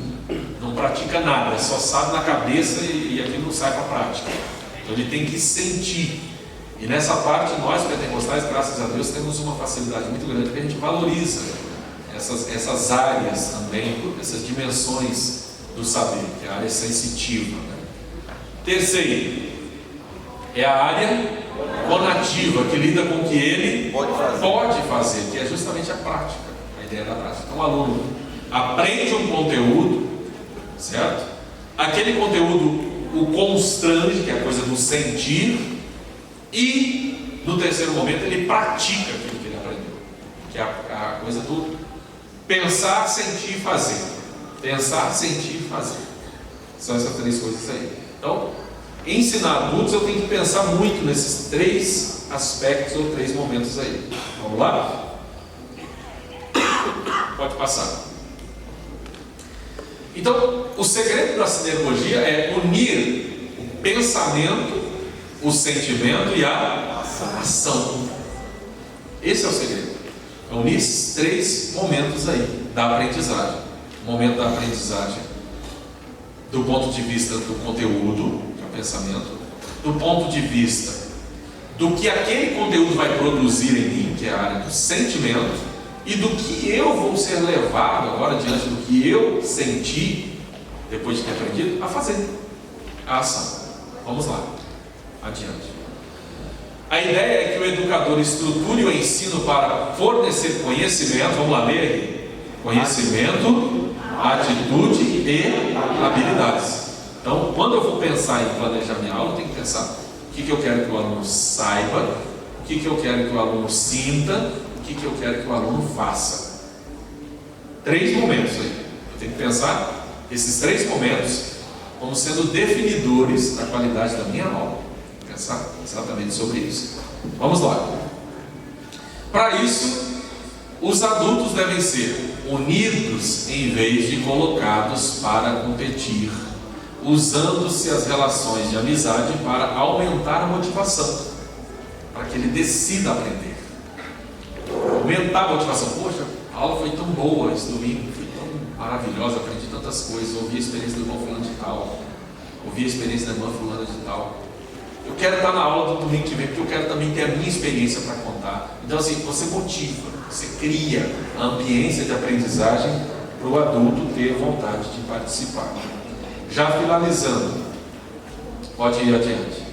Não pratica nada, só sabe na cabeça e aquilo não sai para a prática. Então ele tem que sentir. E nessa parte, nós pentecostais, graças a Deus, temos uma facilidade muito grande, porque a gente valoriza essas áreas também, essas dimensões do saber, que é a área sensitiva, né? Terceiro, é a área conativa, que lida com o que ele pode fazer, que é justamente a prática. Ideia da prática. Então o aluno aprende um conteúdo, certo? Aquele conteúdo o constrange, que é a coisa do sentir, e no terceiro momento ele pratica aquilo que ele aprendeu, que é a coisa do pensar, sentir e fazer. Pensar, sentir e fazer. São essas 3 coisas aí. Então, ensinar adultos, eu tenho que pensar muito nesses 3 aspectos ou 3 momentos aí. Vamos lá? Pode passar. Então, o segredo da sinergia é unir o pensamento, o sentimento e a ação. Esse é o segredo. É unir esses 3 momentos aí da aprendizagem. O momento da aprendizagem do ponto de vista do conteúdo, que é o pensamento, do ponto de vista do que aquele conteúdo vai produzir em mim, que é a área do sentimento, e do que eu vou ser levado agora, diante do que eu senti, depois de ter aprendido, a fazer a ação. Vamos lá, adiante. A ideia é que o educador estruture o ensino para fornecer conhecimento, vamos lá ler, conhecimento, atitude e habilidades. Então, quando eu vou pensar em planejar minha aula, eu tenho que pensar o que eu quero que o aluno saiba, o que eu quero que o aluno sinta, o que eu quero que o aluno faça. 3 momentos aí. Eu tenho que pensar esses 3 momentos como sendo definidores da qualidade da minha aula. Pensar exatamente sobre isso. Vamos lá. Para isso, os adultos devem ser unidos em vez de colocados para competir, usando-se as relações de amizade para aumentar a motivação, para que ele decida aprender. Aumentar a motivação. Poxa, a aula foi tão boa esse domingo, foi tão maravilhosa, aprendi tantas coisas, ouvi a experiência do irmão fulano de tal, ouvi a experiência da irmã fulana de tal. Eu quero estar na aula do domingo que vem, porque eu quero também ter a minha experiência para contar. Então assim, você motiva, você cria a ambiência de aprendizagem para o adulto ter vontade de participar. Já finalizando, pode ir adiante.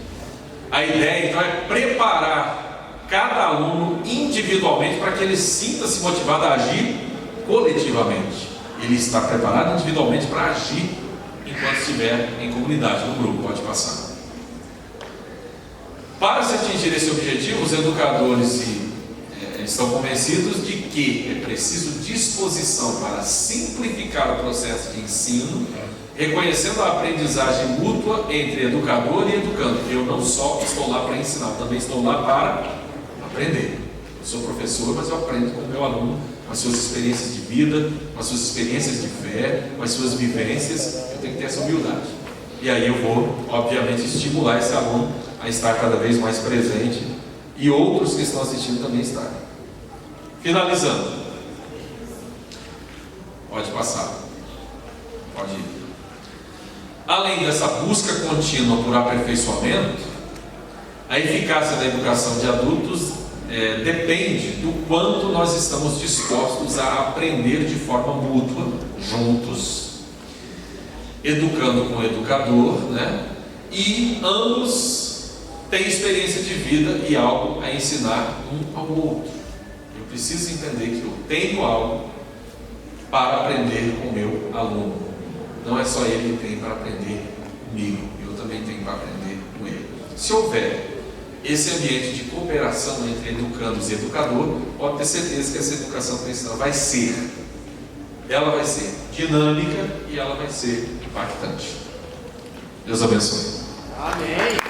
A ideia então é preparar cada aluno individualmente para que ele sinta-se motivado a agir coletivamente. Ele está preparado individualmente para agir enquanto estiver em comunidade, no grupo. Pode passar. Para se atingir esse objetivo, os educadores estão convencidos de que é preciso disposição para simplificar o processo de ensino, reconhecendo a aprendizagem mútua entre educador e educando. Eu não só estou lá para ensinar, eu também estou lá para aprender. Eu sou professor, mas eu aprendo com o meu aluno, com as suas experiências de vida, com as suas experiências de fé, com as suas vivências. Eu tenho que ter essa humildade. E aí eu vou, obviamente, estimular esse aluno a estar cada vez mais presente e outros que estão assistindo também estarem. Finalizando. Pode passar. Pode ir. Além dessa busca contínua por aperfeiçoamento, a eficácia da educação de adultos depende do quanto nós estamos dispostos a aprender de forma mútua, juntos, educando com o educador, né? E ambos têm experiência de vida e algo a ensinar um ao outro. Eu preciso entender que eu tenho algo para aprender com o meu aluno. Não é só ele que tem para aprender comigo, eu também tenho para aprender com ele. Se houver esse ambiente de cooperação entre educandos e educador, pode ter certeza que essa educação cristã vai ser dinâmica e ela vai ser impactante. Deus abençoe. Amém.